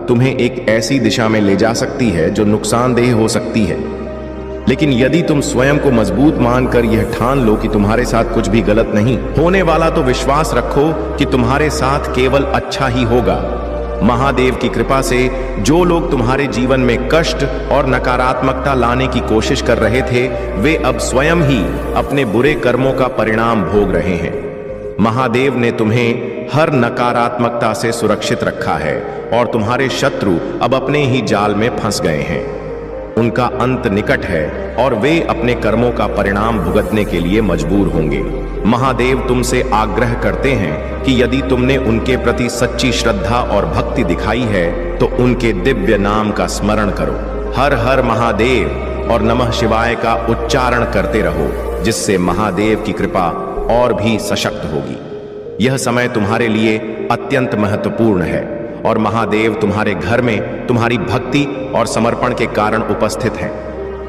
तुम्हें एक ऐसी दिशा में ले जा सकती है जो नुकसानदेह हो सकती है। लेकिन यदि तुम स्वयं को मजबूत मानकर यह ठान लो कि तुम्हारे साथ कुछ भी गलत नहीं होने वाला, तो विश्वास रखो कि तुम्हारे साथ केवल अच्छा ही होगा। महादेव की कृपा से जो लोग तुम्हारे जीवन में कष्ट और नकारात्मकता लाने की कोशिश कर रहे थे, वे अब स्वयं ही अपने बुरे कर्मों का परिणाम भोग रहे हैं। महादेव ने तुम्हें हर नकारात्मकता से सुरक्षित रखा है और तुम्हारे शत्रु अब अपने ही जाल में फंस गए हैं। उनका अंत निकट है और वे अपने कर्मों का परिणाम भुगतने के लिए मजबूर होंगे। महादेव तुमसे आग्रह करते हैं कि यदि तुमने उनके प्रति सच्ची श्रद्धा और भक्ति दिखाई है तो उनके दिव्य नाम का स्मरण करो। हर हर महादेव और नमः शिवाय का उच्चारण करते रहो, जिससे महादेव की कृपा और भी सशक्त होगी। यह समय तुम्हारे लिए अत्यंत महत्वपूर्ण है और महादेव तुम्हारे घर में तुम्हारी भक्ति और समर्पण के कारण उपस्थित हैं।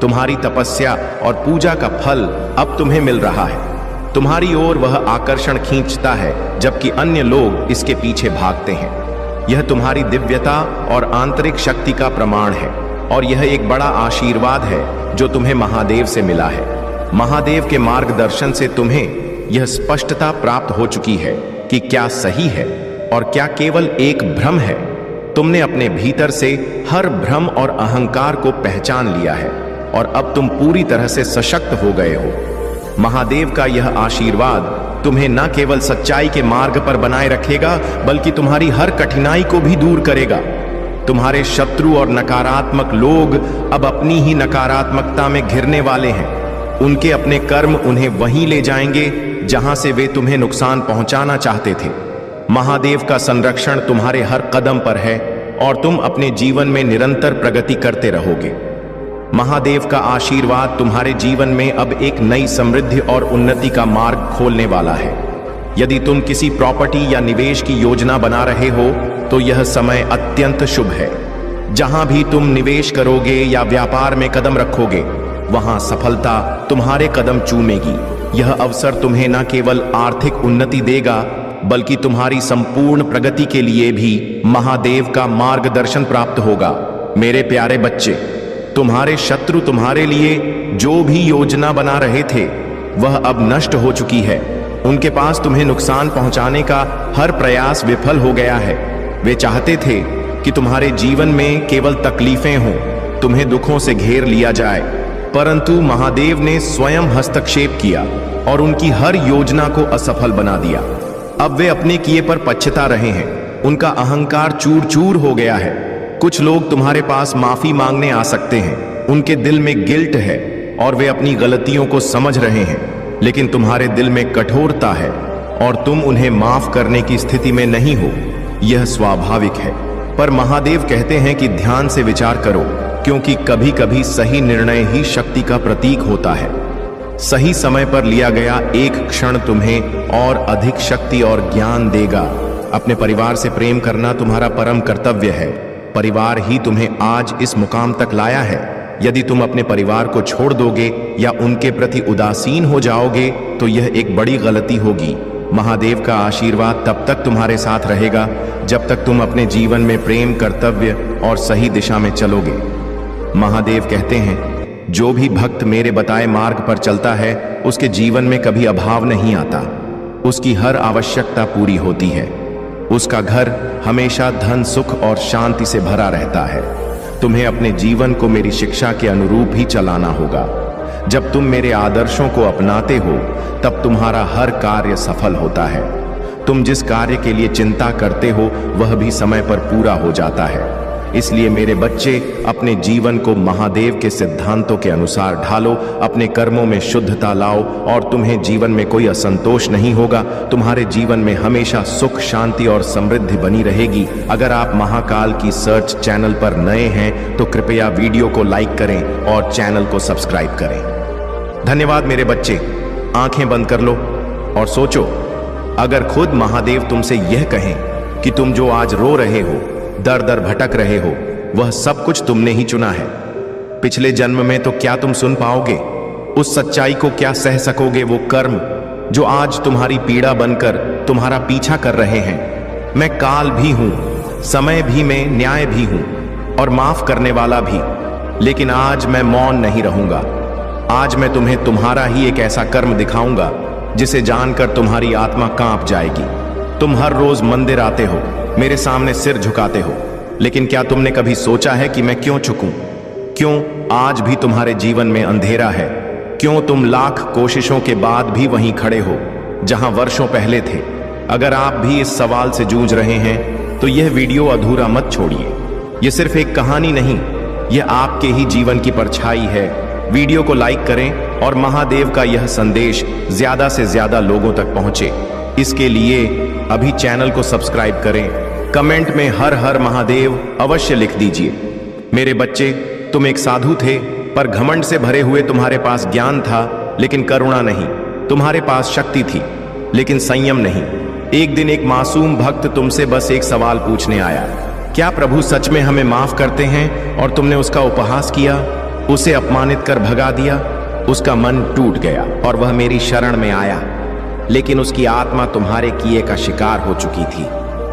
तुम्हारी तपस्या और पूजा का फल अब तुम्हें मिल रहा है। तुम्हारी ओर वह आकर्षण खींचता है जबकि अन्य लोग इसके पीछे भागते हैं। यह तुम्हारी दिव्यता और आंतरिक शक्ति का प्रमाण है और यह एक बड़ा आशीर्वाद है जो तुम्हें महादेव से मिला है। महादेव के मार्गदर्शन से तुम्हें यह स्पष्टता प्राप्त हो चुकी है कि क्या सही है और क्या केवल एक भ्रम है। तुमने अपने भीतर से हर भ्रम और अहंकार को पहचान लिया है और अब तुम पूरी तरह से सशक्त हो गए हो। महादेव का यह आशीर्वाद तुम्हें न केवल सच्चाई के मार्ग पर बनाए रखेगा, बल्कि तुम्हारी हर कठिनाई को भी दूर करेगा। तुम्हारे शत्रु और नकारात्मक लोग अब अपनी ही नकारात्मकता में घिरने वाले हैं। उनके अपने कर्म उन्हें वहीं ले जाएंगे जहां से वे तुम्हें नुकसान पहुंचाना चाहते थे। महादेव का संरक्षण तुम्हारे हर कदम पर है और तुम अपने जीवन में निरंतर प्रगति करते रहोगे। महादेव का आशीर्वाद तुम्हारे जीवन में अब एक नई समृद्धि और उन्नति का मार्ग खोलने वाला है। यदि तुम किसी प्रॉपर्टी या निवेश की योजना बना रहे हो तो यह समय अत्यंत शुभ है। जहां भी तुम निवेश करोगे या व्यापार में कदम रखोगे, वहां सफलता तुम्हारे कदम चूमेगी। यह अवसर तुम्हें न केवल आर्थिक उन्नति देगा, बल्कि तुम्हारी संपूर्ण प्रगति के लिए भी महादेव का मार्गदर्शन प्राप्त होगा। मेरे प्यारे बच्चे, तुम्हारे शत्रु तुम्हारे लिए जो भी योजना बना रहे थे वह अब नष्ट हो चुकी है। उनके पास तुम्हें नुकसान पहुंचाने का हर प्रयास विफल हो गया है। वे चाहते थे कि तुम्हारे जीवन में केवल तकलीफें हों, तुम्हें दुखों से घेर लिया जाए, परंतु महादेव ने स्वयं हस्तक्षेप किया और उनकी हर योजना को असफल बना दिया। अब वे अपने किए पर पछता रहे हैं। उनका अहंकार चूर चूर हो गया है। कुछ लोग तुम्हारे पास माफी मांगने आ सकते हैं। उनके दिल में गिल्ट है और वे अपनी गलतियों को समझ रहे हैं, लेकिन तुम्हारे दिल में कठोरता है और तुम उन्हें माफ करने की स्थिति में नहीं हो। यह स्वाभाविक है, पर महादेव कहते हैं कि ध्यान से विचार करो, क्योंकि कभी कभी सही निर्णय ही शक्ति का प्रतीक होता है। सही समय पर लिया गया एक क्षण तुम्हें और अधिक शक्ति और ज्ञान देगा। अपने परिवार से प्रेम करना तुम्हारा परम कर्तव्य है। परिवार ही तुम्हें आज इस मुकाम तक लाया है। यदि तुम अपने परिवार को छोड़ दोगे या उनके प्रति उदासीन हो जाओगे तो यह एक बड़ी गलती होगी। महादेव का आशीर्वाद तब तक तुम्हारे साथ रहेगा जब तक तुम अपने जीवन में प्रेम, कर्तव्य और सही दिशा में चलोगे। महादेव कहते हैं, जो भी भक्त मेरे बताए मार्ग पर चलता है उसके जीवन में कभी अभाव नहीं आता, उसकी हर आवश्यकता पूरी होती है, उसका घर हमेशा धन सुख और शांति से भरा रहता है। तुम्हें अपने जीवन को मेरी शिक्षा के अनुरूप ही चलाना होगा। जब तुम मेरे आदर्शों को अपनाते हो तब तुम्हारा हर कार्य सफल होता है। तुम जिस कार्य के लिए चिंता करते हो वह भी समय पर पूरा हो जाता है। इसलिए मेरे बच्चे, अपने जीवन को महादेव के सिद्धांतों के अनुसार ढालो, अपने कर्मों में शुद्धता लाओ और तुम्हें जीवन में कोई असंतोष नहीं होगा। तुम्हारे जीवन में हमेशा सुख, शांति और समृद्धि बनी रहेगी। अगर आप महाकाल की सर्च चैनल पर नए हैं तो कृपया वीडियो को लाइक करें और चैनल को सब्सक्राइब करें। धन्यवाद मेरे बच्चे। आंखें बंद कर लो और सोचो, अगर खुद महादेव तुमसे यह कहें कि तुम जो आज रो रहे हो, दर दर भटक रहे हो, वह सब कुछ तुमने ही चुना है। पिछले जन्म में तो क्या तुम सुन पाओगे? उस सच्चाई को क्या सह सकोगे? वो कर्म जो आज तुम्हारी पीड़ा बनकर तुम्हारा पीछा कर रहे हैं। मैं काल भी हूं, समय भी, मैं न्याय भी हूं और माफ करने वाला भी। लेकिन आज मैं मौन नहीं रहूंगा। आज मैं तुम्हें तुम्हारा ही एक ऐसा कर्म दिखाऊंगा जिसे जानकर तुम्हारी आत्मा कांप जाएगी। तुम हर रोज मंदिर आते हो, मेरे सामने सिर झुकाते हो, लेकिन क्या तुमने कभी सोचा है कि मैं क्यों झुकूं? क्यों आज भी तुम्हारे जीवन में अंधेरा है? क्यों तुम लाख कोशिशों के बाद भी वहीं खड़े हो जहां वर्षों पहले थे? अगर आप भी इस सवाल से जूझ रहे हैं तो यह वीडियो अधूरा मत छोड़िए। यह सिर्फ एक कहानी नहीं, यह आपके ही जीवन की परछाई है। वीडियो को लाइक करें और महादेव का यह संदेश ज्यादा से ज्यादा लोगों तक पहुंचे। इसके लिए अभी चैनल को सब्सक्राइब करें। कमेंट में हर हर महादेव अवश्य लिख दीजिए। मेरे बच्चे, तुम एक साधु थे, पर घमंड से भरे हुए तुम्हारे पास ज्ञान था लेकिन करुणा नहीं। तुम्हारे पास शक्ति थी लेकिन संयम नहीं। एक दिन एक मासूम भक्त तुमसे बस एक सवाल पूछने आया, क्या प्रभु सच में हमें माफ करते हैं? और तुमने उसका उपहास किया, उसे अपमानित कर भगा दिया। उसका मन टूट गया और वह मेरी शरण में आया, लेकिन उसकी आत्मा तुम्हारे किए का शिकार हो चुकी थी।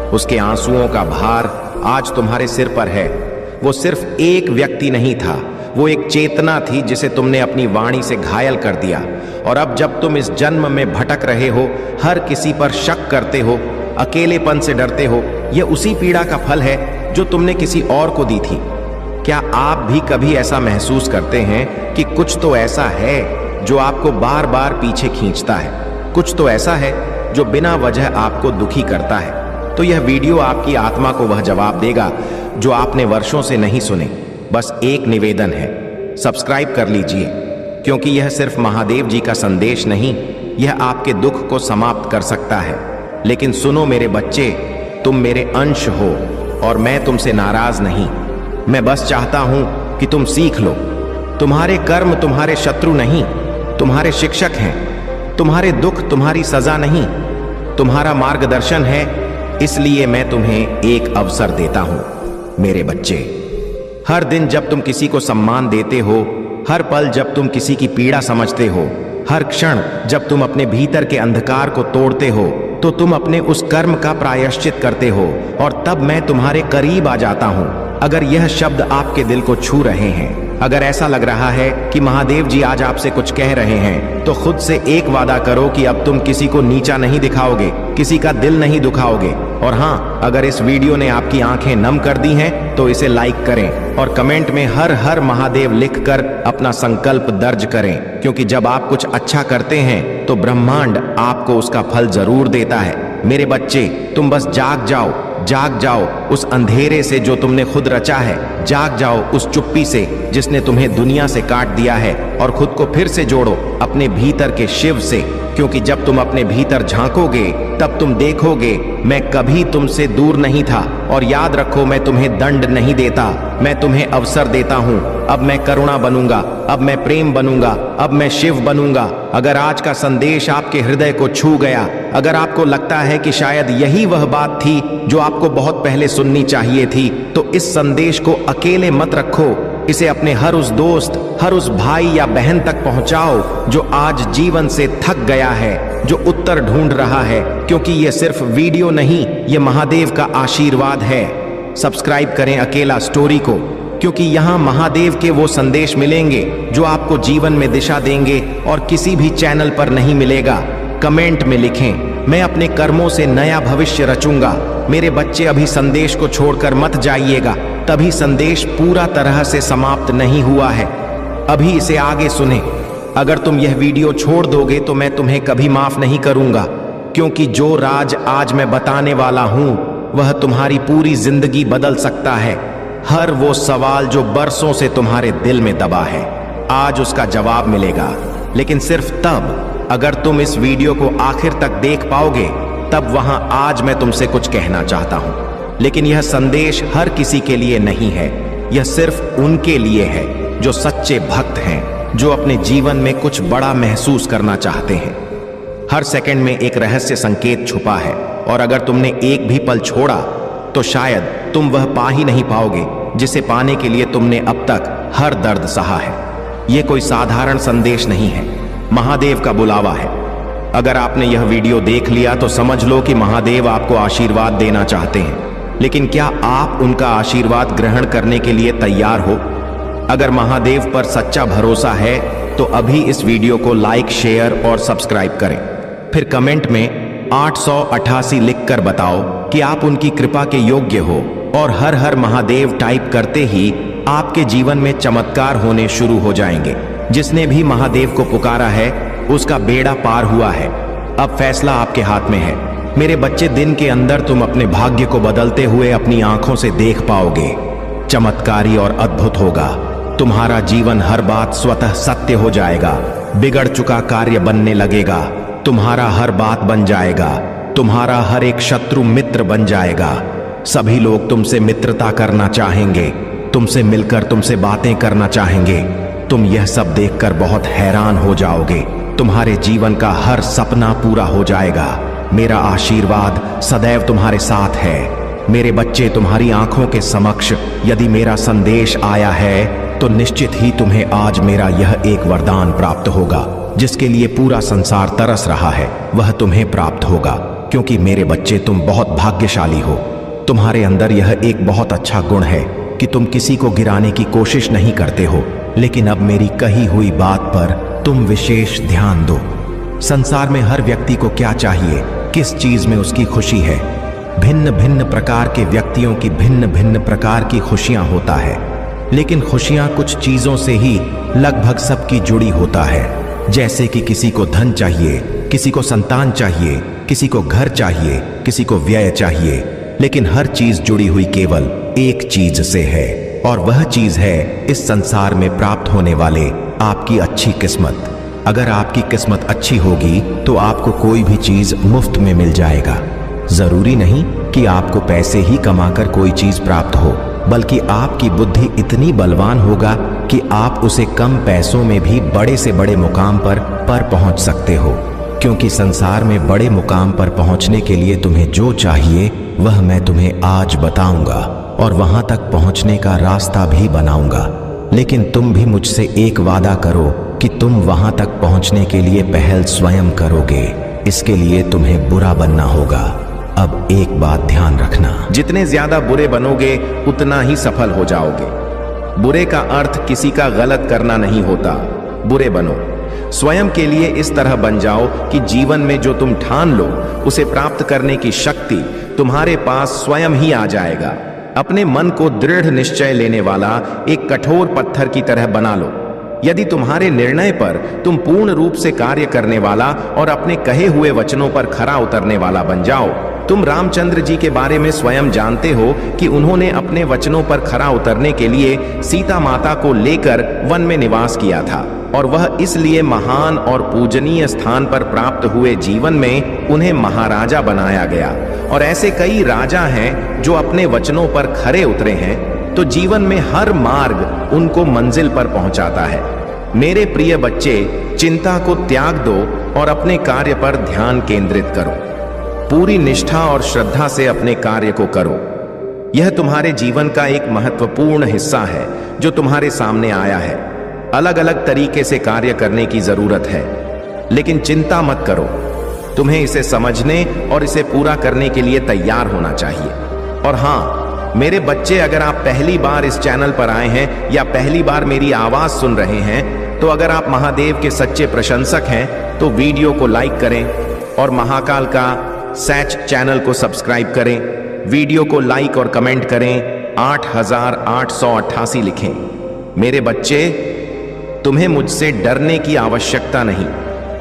उसके आंसुओं का भार आज तुम्हारे सिर पर है। वो सिर्फ एक व्यक्ति नहीं था, वो एक चेतना थी जिसे तुमने अपनी वाणी से घायल कर दिया। और अब जब तुम इस जन्म में भटक रहे हो, हर किसी पर शक करते हो, अकेलेपन से डरते हो, यह उसी पीड़ा का फल है जो तुमने किसी और को दी थी। क्या आप भी कभी ऐसा महसूस करते हैं कि कुछ तो ऐसा है जो आपको बार बार पीछे खींचता है? कुछ तो ऐसा है जो बिना वजह आपको दुखी करता है? तो यह वीडियो आपकी आत्मा को वह जवाब देगा जो आपने वर्षों से नहीं सुने। बस एक निवेदन है, सब्सक्राइब कर लीजिए, क्योंकि यह सिर्फ महादेव जी का संदेश नहीं, यह आपके दुख को समाप्त कर सकता है। लेकिन सुनो मेरे बच्चे, तुम मेरे अंश हो और मैं तुमसे नाराज नहीं। मैं बस चाहता हूं कि तुम सीख लो। तुम्हारे कर्म तुम्हारे शत्रु नहीं, तुम्हारे शिक्षक हैं। तुम्हारे दुख तुम्हारी सजा नहीं, तुम्हारा मार्गदर्शन है। इसलिए मैं तुम्हें एक अवसर देता हूं मेरे बच्चे। हर दिन जब तुम किसी को सम्मान देते हो, हर पल जब तुम किसी की पीड़ा समझते हो, हर क्षण जब तुम अपने भीतर के अंधकार को तोड़ते हो, तो तुम अपने उस कर्म का प्रायश्चित करते हो और तब मैं तुम्हारे करीब आ जाता हूं। अगर यह शब्द आपके दिल को छू रहे हैं, अगर ऐसा लग रहा है कि महादेव जी आज आपसे कुछ कह रहे हैं, तो खुद से एक वादा करो कि अब तुम किसी को नीचा नहीं दिखाओगे, किसी का दिल नहीं दुखाओगे। और हाँ, अगर इस वीडियो ने आपकी आंखें नम कर दी हैं तो इसे लाइक करें और कमेंट में हर हर महादेव लिखकर अपना संकल्प दर्ज करें, क्योंकि जब आप कुछ अच्छा करते हैं तो ब्रह्मांड आपको उसका फल जरूर देता है। मेरे बच्चे, तुम बस जाग जाओ, जाग जाओ उस अंधेरे से जो तुमने खुद रचा है। जाग जाओ उस चुप्पी से जिसने तुम्हें दुनिया से काट दिया है और खुद को फिर से जोड़ो अपने भीतर के शिव से, क्योंकि जब तुम अपने भीतर झांकोगे तब तुम देखोगे मैं कभी तुमसे दूर नहीं था। और याद रखो, मैं तुम्हें दंड नहीं देता, मैं तुम्हें अवसर देता हूँ। अब मैं करुणा बनूंगा, अब मैं प्रेम बनूंगा, अब मैं शिव बनूंगा। अगर आज का संदेश आपके हृदय को छू गया, अगर आपको लगता है कि शायद यही वह बात थी जो आपको बहुत पहले सुननी चाहिए थी, तो इस संदेश को अकेले मत रखो। इसे अपने हर उस दोस्त, हर उस भाई या बहन तक पहुंचाओ जो आज जीवन से थक गया है, जो उत्तर ढूंढ रहा है, क्योंकि यह सिर्फ वीडियो नहीं, यह महादेव का आशीर्वाद है। सब्सक्राइब करें अकेला स्टोरी को क्योंकि यहाँ महादेव के वो संदेश मिलेंगे जो आपको जीवन में दिशा देंगे और किसी भी चैनल पर नहीं मिलेगा। कमेंट में लिखें, मैं अपने कर्मों से नया भविष्य रचूंगा। मेरे बच्चे अभी संदेश को छोड़कर मत जाइएगा, तभी संदेश पूरा तरह से समाप्त नहीं हुआ है। अभी इसे आगे सुने। अगर तुम यह वीडियो छोड़ दोगे तो मैं तुम्हें कभी माफ नहीं करूंगा, क्योंकि जो राज आज मैं बताने वाला हूं वह तुम्हारी पूरी जिंदगी बदल सकता है। हर वो सवाल जो बरसों से तुम्हारे दिल में दबा है, आज उसका जवाब मिलेगा। लेकिन सिर्फ तब अगर तुम इस वीडियो को आखिर तक देख पाओगे, तब वहां आज मैं तुमसे कुछ कहना चाहता हूं। लेकिन यह संदेश हर किसी के लिए नहीं है, यह सिर्फ उनके लिए है जो सच्चे भक्त हैं, जो अपने जीवन में कुछ बड़ा महसूस करना चाहते हैं। हर सेकंड में एक रहस्य संकेत छुपा है, और अगर तुमने एक भी पल छोड़ा तो शायद तुम वह पा ही नहीं पाओगे जिसे पाने के लिए तुमने अब तक हर दर्द सहा है। यह कोई साधारण संदेश नहीं है, महादेव का बुलावा है। अगर आपने यह वीडियो देख लिया तो समझ लो कि महादेव आपको आशीर्वाद देना चाहते हैं। लेकिन क्या आप उनका आशीर्वाद ग्रहण करने के लिए तैयार हो? अगर महादेव पर सच्चा भरोसा है तो अभी इस वीडियो को लाइक, शेयर और सब्सक्राइब करें। फिर कमेंट में 888 लिखकर बताओ कि आप उनकी कृपा के योग्य हो, और हर हर महादेव टाइप करते ही आपके जीवन में चमत्कार होने शुरू हो जाएंगे। जिसने भी महादेव को पुकारा है उसका बेड़ा पार हुआ है। अब फैसला आपके हाथ में है। मेरे बच्चे, दिन के अंदर तुम अपने भाग्य को बदलते हुए अपनी आंखों से देख पाओगे। चमत्कारी और अद्भुत होगा। तुम्हारा जीवन, हर बात स्वतः सत्य हो जाएगा। बिगड़ चुका कार्य बनने लगेगा। तुम्हारा हर बात बन जाएगा। तुम्हारा हर एक शत्रु मित्र बन जाएगा। सभी लोग तुमसे मित्रता करना चाहेंगे, तुमसे मिलकर तुमसे बातें करना चाहेंगे। तुम यह सब देखकर बहुत हैरान हो जाओगे। तुम्हारे जीवन का हर सपना पूरा हो जाएगा। मेरा आशीर्वाद सदैव तुम्हारे साथ है। मेरे बच्चे, तुम्हारी आंखों के समक्ष यदि मेरा संदेश आया है तो निश्चित ही तुम्हें आज मेरा यह एक वरदान प्राप्त होगा। जिसके लिए पूरा संसार तरस रहा है वह तुम्हें प्राप्त होगा, क्योंकि मेरे बच्चे, तुम बहुत भाग्यशाली हो। तुम्हारे अंदर यह एक बहुत अच्छा गुण है कि तुम किसी को गिराने की कोशिश नहीं करते हो। लेकिन अब मेरी कही हुई बात पर तुम विशेष ध्यान दो। संसार में हर व्यक्ति को क्या चाहिए, किस चीज में उसकी खुशी है। भिन्न भिन्न प्रकार के व्यक्तियों की भिन्न भिन्न प्रकार की खुशियां होता है, लेकिन खुशियां कुछ चीजों से ही लगभग सबकी जुड़ी होता है। जैसे कि किसी को धन चाहिए, किसी को संतान चाहिए, किसी को घर चाहिए, किसी को व्यय चाहिए, लेकिन हर चीज जुड़ी हुई केवल एक चीज से है, और वह चीज है इस संसार में प्राप्त होने वाले आपकी अच्छी किस्मत। अगर आपकी किस्मत अच्छी होगी तो आपको कोई भी चीज मुफ्त में मिल जाएगा। जरूरी नहीं कि आपको पैसे ही कमाकर कोई चीज प्राप्त हो, बल्कि आपकी बुद्धि इतनी बलवान होगा कि आप उसे कम पैसों में भी बड़े से बड़े मुकाम पर पहुंच सकते हो। क्योंकि संसार में बड़े मुकाम पर पहुंचने के लिए तुम्हें जो चाहिए वह मैं तुम्हें आज बताऊंगा, और वहां तक पहुंचने का रास्ता भी बनाऊंगा। लेकिन तुम भी मुझसे एक वादा करो कि तुम वहां तक पहुंचने के लिए पहल स्वयं करोगे। इसके लिए तुम्हें बुरा बनना होगा। अब एक बात ध्यान रखना, जितने ज्यादा बुरे बनोगे उतना ही सफल हो जाओगे। बुरे का अर्थ किसी का गलत करना नहीं होता। बुरे बनो, स्वयं के लिए इस तरह बन जाओ कि जीवन में जो तुम ठान लो उसे प्राप्त करने की शक्ति तुम्हारे पास स्वयं ही आ जाएगा। अपने मन को दृढ़ निश्चय लेने वाला एक कठोर पत्थर की तरह बना लो। यदि तुम्हारे निर्णय पर तुम पूर्ण रूप से कार्य करने वाला और अपने कहे हुए वचनों पर खरा उतरने वाला बन जाओ। तुम रामचंद्र जी के बारे में स्वयं जानते हो कि उन्होंने अपने वचनों पर खरा उतरने के लिए सीता माता को लेकर वन में निवास किया था, और वह इसलिए महान और पूजनीय स्थान पर प्राप्त हुए जीवन में उन्हें महाराजा बनाया गया। और ऐसे कई राजा हैं जो अपने वचनों पर खरे उतरे हैं, तो जीवन में हर मार्ग उनको मंजिल पर पहुंचाता है। मेरे प्रिय बच्चे, चिंता को त्याग दो और अपने कार्य पर ध्यान केंद्रित करो। पूरी निष्ठा और श्रद्धा से अपने कार्य को करो। यह तुम्हारे जीवन का एक महत्वपूर्ण हिस्सा है जो तुम्हारे सामने आया है। अलग अलग तरीके से कार्य करने की जरूरत है, लेकिन चिंता मत करो। तुम्हें इसे समझने और इसे पूरा करने के लिए तैयार होना चाहिए। और हाँ, मेरे बच्चे, अगर आप पहली बार इस चैनल पर आए हैं या पहली बार मेरी आवाज सुन रहे हैं, तो अगर आप महादेव के सच्चे प्रशंसक हैं तो वीडियो को लाइक करें और महाकाल का सैच चैनल को सब्सक्राइब करें। वीडियो को लाइक और कमेंट करें, 8888 लिखें। मेरे बच्चे, तुम्हें मुझसे डरने की आवश्यकता नहीं,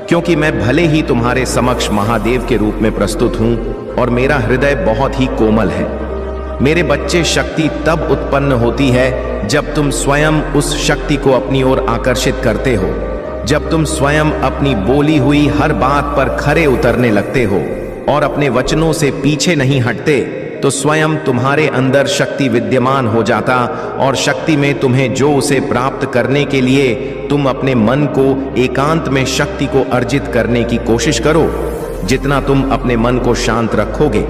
क्योंकि मैं भले ही तुम्हारे समक्ष महादेव के रूप में प्रस्तुत हूं और मेरा हृदय बहुत ही कोमल है। मेरे बच्चे, शक्ति तब उत्पन्न होती है जब तुम स्वयं उस शक्ति को अपनी ओर आकर्षित करते हो, जब तुम स्वयं अपनी बोली हुई हर बात पर खरे उतरने लगते हो और अपने वचनों से पीछे नहीं हटते, तो स्वयं तुम्हारे अंदर शक्ति विद्यमान हो जाता और शक्ति में तुम्हें जो उसे प्राप्त करने के लिए तुम अपने मन को एकांत में शक्ति को अर्जित करने की कोशिश करो, जितना तुम अपने मन को शांत रखोगे,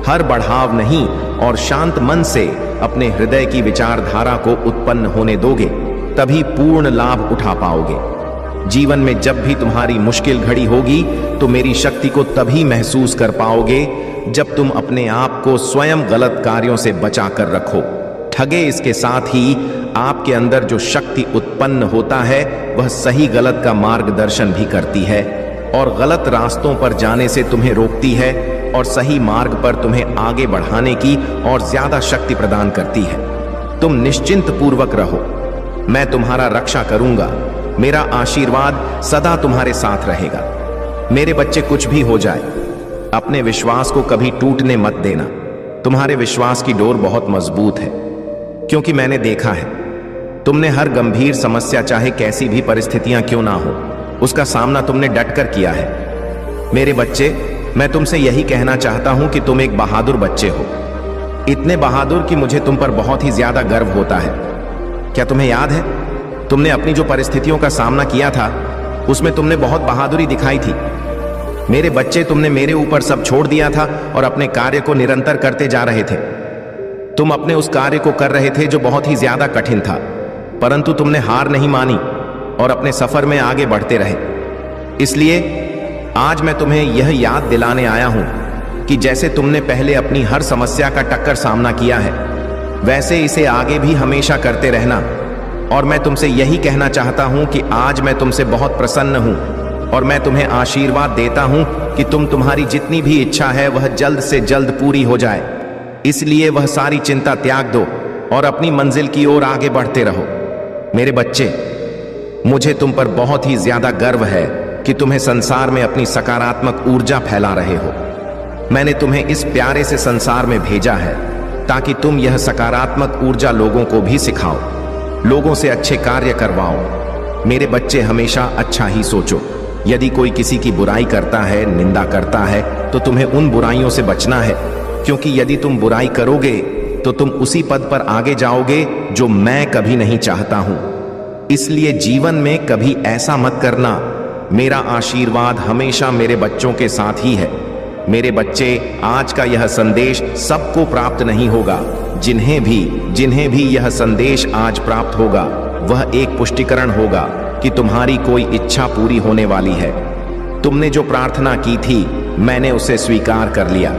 हर बढ़ाव नहीं और शांत मन से अपने हृदय की विचारधारा को उत्पन्न होने दोगे, तभी पूर्ण लाभ उठा पाओगे। जीवन में जब भी तुम्हारी मुश्किल घड़ी होगी तो मेरी शक्ति को तभी महसूस कर पाओगे जब तुम अपने आप को स्वयं गलत कार्यों से बचा कर रखो। ठगे, इसके साथ ही आपके अंदर जो शक्ति उत्पन्न होता है वह सही गलत का मार्गदर्शन भी करती है और गलत रास्तों पर जाने से तुम्हें रोकती है और सही मार्ग पर तुम्हें आगे बढ़ाने की और ज्यादा शक्ति प्रदान करती है। तुम निश्चिंत पूर्वक रहो, मैं तुम्हारा रक्षा करूंगा। मेरा आशीर्वाद सदा तुम्हारे साथ रहेगा। मेरे बच्चे, कुछ भी हो जाए, अपने विश्वास को कभी टूटने मत देना। तुम्हारे विश्वास की डोर बहुत मजबूत है, क्योंकि मैंने देखा है तुमने हर गंभीर समस्या, चाहे कैसी भी परिस्थितियां क्यों ना हो, उसका सामना तुमने डटकर किया है। मेरे बच्चे, मैं तुमसे यही कहना चाहता हूं कि तुम एक बहादुर बच्चे हो, इतने बहादुर कि मुझे तुम पर बहुत ही ज्यादा गर्व होता है। क्या तुम्हें याद है, तुमने अपनी जो परिस्थितियों का सामना किया था उसमें तुमने बहुत बहादुरी दिखाई थी। मेरे बच्चे, तुमने मेरे ऊपर सब छोड़ दिया था और अपने कार्य को निरंतर करते जा रहे थे। तुम अपने उस कार्य को कर रहे थे जो बहुत ही ज्यादा कठिन था, परंतु तुमने हार नहीं मानी और अपने सफर में आगे बढ़ते रहे। इसलिए आज मैं तुम्हें यह याद दिलाने आया हूं कि जैसे तुमने पहले अपनी हर समस्या का टक्कर सामना किया है, वैसे इसे आगे भी हमेशा करते रहना। और मैं तुमसे यही कहना चाहता हूं कि आज मैं तुमसे बहुत प्रसन्न हूं और मैं तुम्हें आशीर्वाद देता हूं कि तुम्हारी जितनी भी इच्छा है वह जल्द से जल्द पूरी हो जाए। इसलिए वह सारी चिंता त्याग दो और अपनी मंजिल की ओर आगे बढ़ते रहो। मेरे बच्चे, मुझे तुम पर बहुत ही ज्यादा गर्व है कि तुम्हें संसार में अपनी सकारात्मक ऊर्जा फैला रहे हो। मैंने तुम्हें इस प्यारे से संसार में भेजा है ताकि तुम यह सकारात्मक ऊर्जा लोगों को भी सिखाओ, लोगों से अच्छे कार्य करवाओ। मेरे बच्चे, हमेशा अच्छा ही सोचो। यदि कोई किसी की बुराई करता है, निंदा करता है, तो तुम्हें उन बुराइयों से बचना है, क्योंकि यदि तुम बुराई करोगे तो तुम उसी पद पर आगे जाओगे जो मैं कभी नहीं चाहता हूं। इसलिए जीवन में कभी ऐसा मत करना। मेरा आशीर्वाद हमेशा मेरे बच्चों के साथ ही है। मेरे बच्चे, आज का यह संदेश सबको प्राप्त नहीं होगा। जिन्हें भी यह संदेश आज प्राप्त होगा वह एक पुष्टिकरण होगा कि तुम्हारी कोई इच्छा पूरी होने वाली है। तुमने जो प्रार्थना की थी मैंने उसे स्वीकार कर लिया।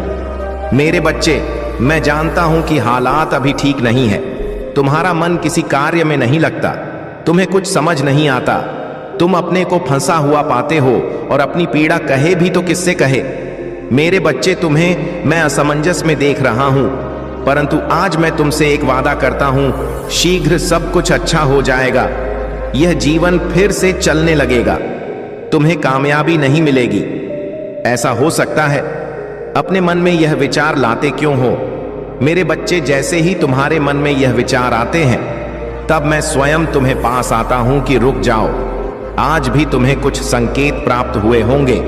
मेरे बच्चे, मैं जानता हूं कि हालात अभी ठीक नहीं है, तुम्हारा मन किसी कार्य में नहीं लगता, तुम्हें कुछ समझ नहीं आता, तुम अपने को फंसा हुआ पाते हो और अपनी पीड़ा कहे भी तो किससे कहे। मेरे बच्चे, तुम्हें मैं असमंजस में देख रहा हूं, परंतु आज मैं तुमसे एक वादा करता हूं, शीघ्र सब कुछ अच्छा हो जाएगा। यह जीवन फिर से चलने लगेगा, तुम्हें कामयाबी नहीं मिलेगी। ऐसा हो सकता है, अपने मन में यह विचार लाते क्यों हो? मेरे बच्चे, जैसे ही तुम्हारे मन में यह विचार आते हैं तब मैं स्वयं तुम्हें पास आता हूं कि रुक जाओ। आज भी तुम्हें कुछ संकेत प्राप्त हुए होंगे।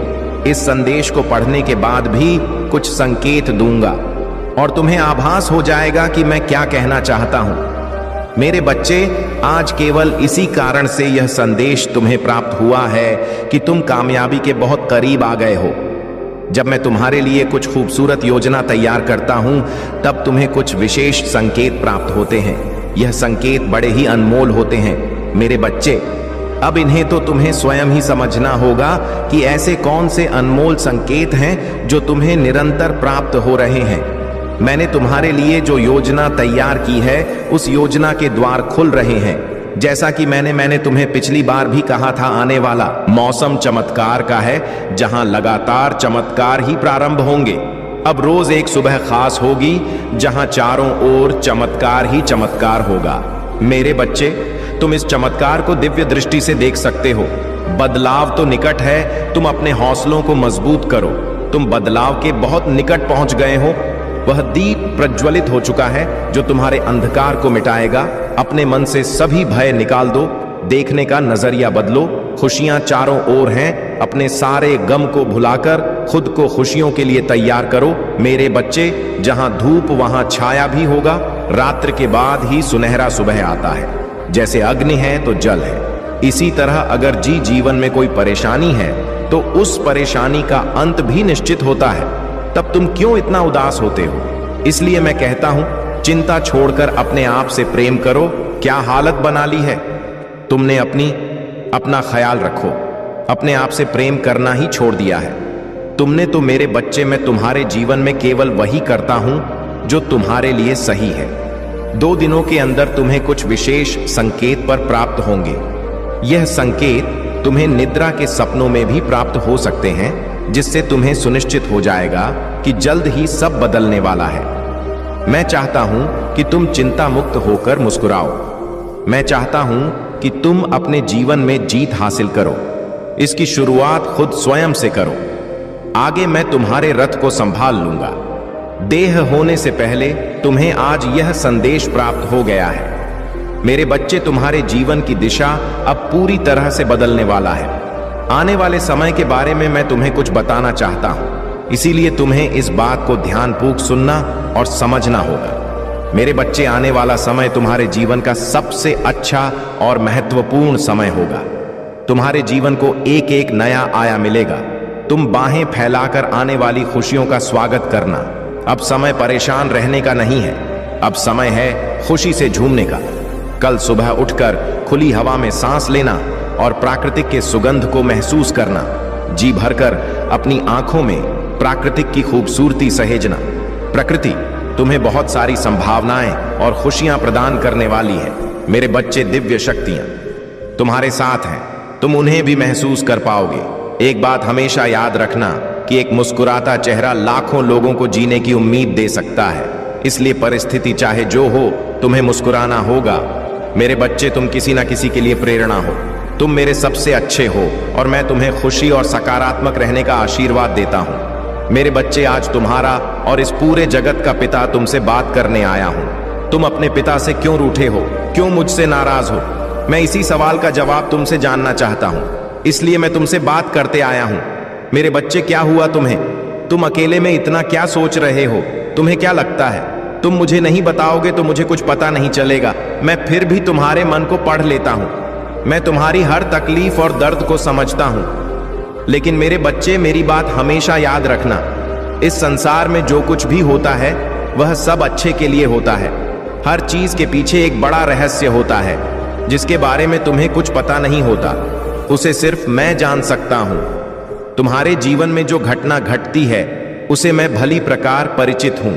इस संदेश को पढ़ने के बाद भी कुछ संकेत दूंगा और तुम्हें आभास हो जाएगा कि मैं क्या कहना चाहता हूं। मेरे बच्चे, आज केवल इसी कारण से यह संदेश तुम्हें प्राप्त हुआ है कि तुम कामयाबी के बहुत करीब आ गए हो। जब मैं तुम्हारे लिए कुछ खूबसूरत योजना तैयार करता हूं तब तुम्हें कुछ विशेष संकेत प्राप्त होते हैं। यह संकेत बड़े ही अनमोल होते हैं। मेरे बच्चे, अब इन्हें तो तुम्हें स्वयं ही समझना होगा कि ऐसे कौन से अनमोल संकेत हैं जो तुम्हें निरंतर प्राप्त हो रहे हैं। मैंने तुम्हारे लिए जो योजना तैयार की है उस योजना के द्वार खुल रहे हैं। जैसा कि मैंने तुम्हें पिछली बार भी कहा था, आने वाला मौसम चमत्कार का है, जहां लगातार चमत्कार ही प्रारंभ होंगे। अब रोज एक सुबह खास होगी जहां चारों ओर चमत्कार ही चमत्कार होगा। मेरे बच्चे, तुम इस चमत्कार को दिव्य दृष्टि से देख सकते हो। बदलाव तो निकट है, तुम अपने हौसलों को मजबूत करो। तुम बदलाव के बहुत निकट पहुंच गए हो। वह दीप प्रज्वलित हो चुका है जो तुम्हारे अंधकार को मिटाएगा। अपने मन से सभी भय निकाल दो, देखने का नजरिया बदलो। खुशियां चारों ओर हैं। अपने सारे गम को भुलाकर खुद को खुशियों के लिए तैयार करो। मेरे बच्चे, जहां धूप वहां छाया भी होगा। रात्रि के बाद ही सुनहरा सुबह आता है। जैसे अग्नि है तो जल है, इसी तरह अगर जीवन में कोई परेशानी है तो उस परेशानी का अंत भी निश्चित होता है। तब तुम क्यों इतना उदास होते हो? इसलिए मैं कहता हूं, चिंता छोड़कर अपने आप से प्रेम करो। क्या हालत बना ली है? तुमने अपना ख्याल रखो। अपने आप से प्रेम करना ही छोड़ दिया है तुमने। तो मेरे बच्चे, मैं तुम्हारे जीवन में केवल वही करता हूं जो तुम्हारे लिए सही है। 2 दिनों के अंदर तुम्हें कुछ विशेष संकेत पर प्राप्त होंगे। यह संकेत तुम्हें निद्रा के सपनों में भी प्राप्त हो सकते हैं, जिससे तुम्हें सुनिश्चित हो जाएगा कि जल्द ही सब बदलने वाला है। मैं चाहता हूं कि तुम चिंता मुक्त होकर मुस्कुराओ। मैं चाहता हूं कि तुम अपने जीवन में जीत हासिल करो। इसकी शुरुआत खुद स्वयं से करो। आगे मैं तुम्हारे रथ को संभाल लूंगा। देह होने से पहले तुम्हें आज यह संदेश प्राप्त हो गया है। मेरे बच्चे, तुम्हारे जीवन की दिशा अब पूरी तरह से बदलने वाला है। आने वाले समय के बारे में मैं तुम्हें कुछ बताना चाहता हूं, इसीलिए तुम्हें इस बात को ध्यानपूर्वक सुनना और समझना होगा। मेरे बच्चे, आने वाला समय तुम्हारे जीवन का सबसे अच्छा और महत्वपूर्ण समय होगा। तुम्हारे जीवन को एक एक नया आयाम मिलेगा। तुम बाहें फैलाकर आने वाली खुशियों का स्वागत करना। अब समय परेशान रहने का नहीं है, अब समय है खुशी से झूमने का। कल सुबह उठकर खुली हवा में सांस लेना और प्राकृतिक के सुगंध को महसूस करना। जी भरकर अपनी आंखों में प्राकृतिक की खूबसूरती सहेजना। प्रकृति तुम्हें बहुत सारी संभावनाएं और खुशियां प्रदान करने वाली है। मेरे बच्चे, दिव्य शक्तियां तुम्हारे साथ हैं, तुम उन्हें भी महसूस कर पाओगे। एक बात हमेशा याद रखना कि एक मुस्कुराता चेहरा लाखों लोगों को जीने की उम्मीद दे सकता है। इसलिए परिस्थिति चाहे जो हो, तुम्हें मुस्कुराना होगा। मेरे बच्चे, तुम किसी ना किसी के लिए प्रेरणा हो। तुम मेरे सबसे अच्छे हो और मैं तुम्हें खुशी और सकारात्मक रहने का आशीर्वाद देता हूं। मेरे बच्चे, आज तुम्हारा और इस पूरे जगत का पिता तुमसे बात करने आया हूं। तुम अपने पिता से क्यों रूठे हो? क्यों मुझसे नाराज हो? मैं इसी सवाल का जवाब तुमसे जानना चाहता हूं, इसलिए मैं तुमसे बात करते आया हूं। मेरे बच्चे, क्या हुआ तुम्हें? तुम अकेले में इतना क्या सोच रहे हो? तुम्हें क्या लगता है तुम मुझे नहीं बताओगे तो मुझे कुछ पता नहीं चलेगा? मैं फिर भी तुम्हारे मन को पढ़ लेता हूं। मैं तुम्हारी हर तकलीफ और दर्द को समझता हूं। लेकिन मेरे बच्चे, मेरी बात हमेशा याद रखना। इस संसार में जो कुछ भी होता है वह सब अच्छे के लिए होता है। हर चीज के पीछे एक बड़ा रहस्य होता है जिसके बारे में तुम्हें कुछ पता नहीं होता। उसे सिर्फ मैं जान सकता हूं। तुम्हारे जीवन में जो घटना घटती है उसे मैं भली प्रकार परिचित हूं,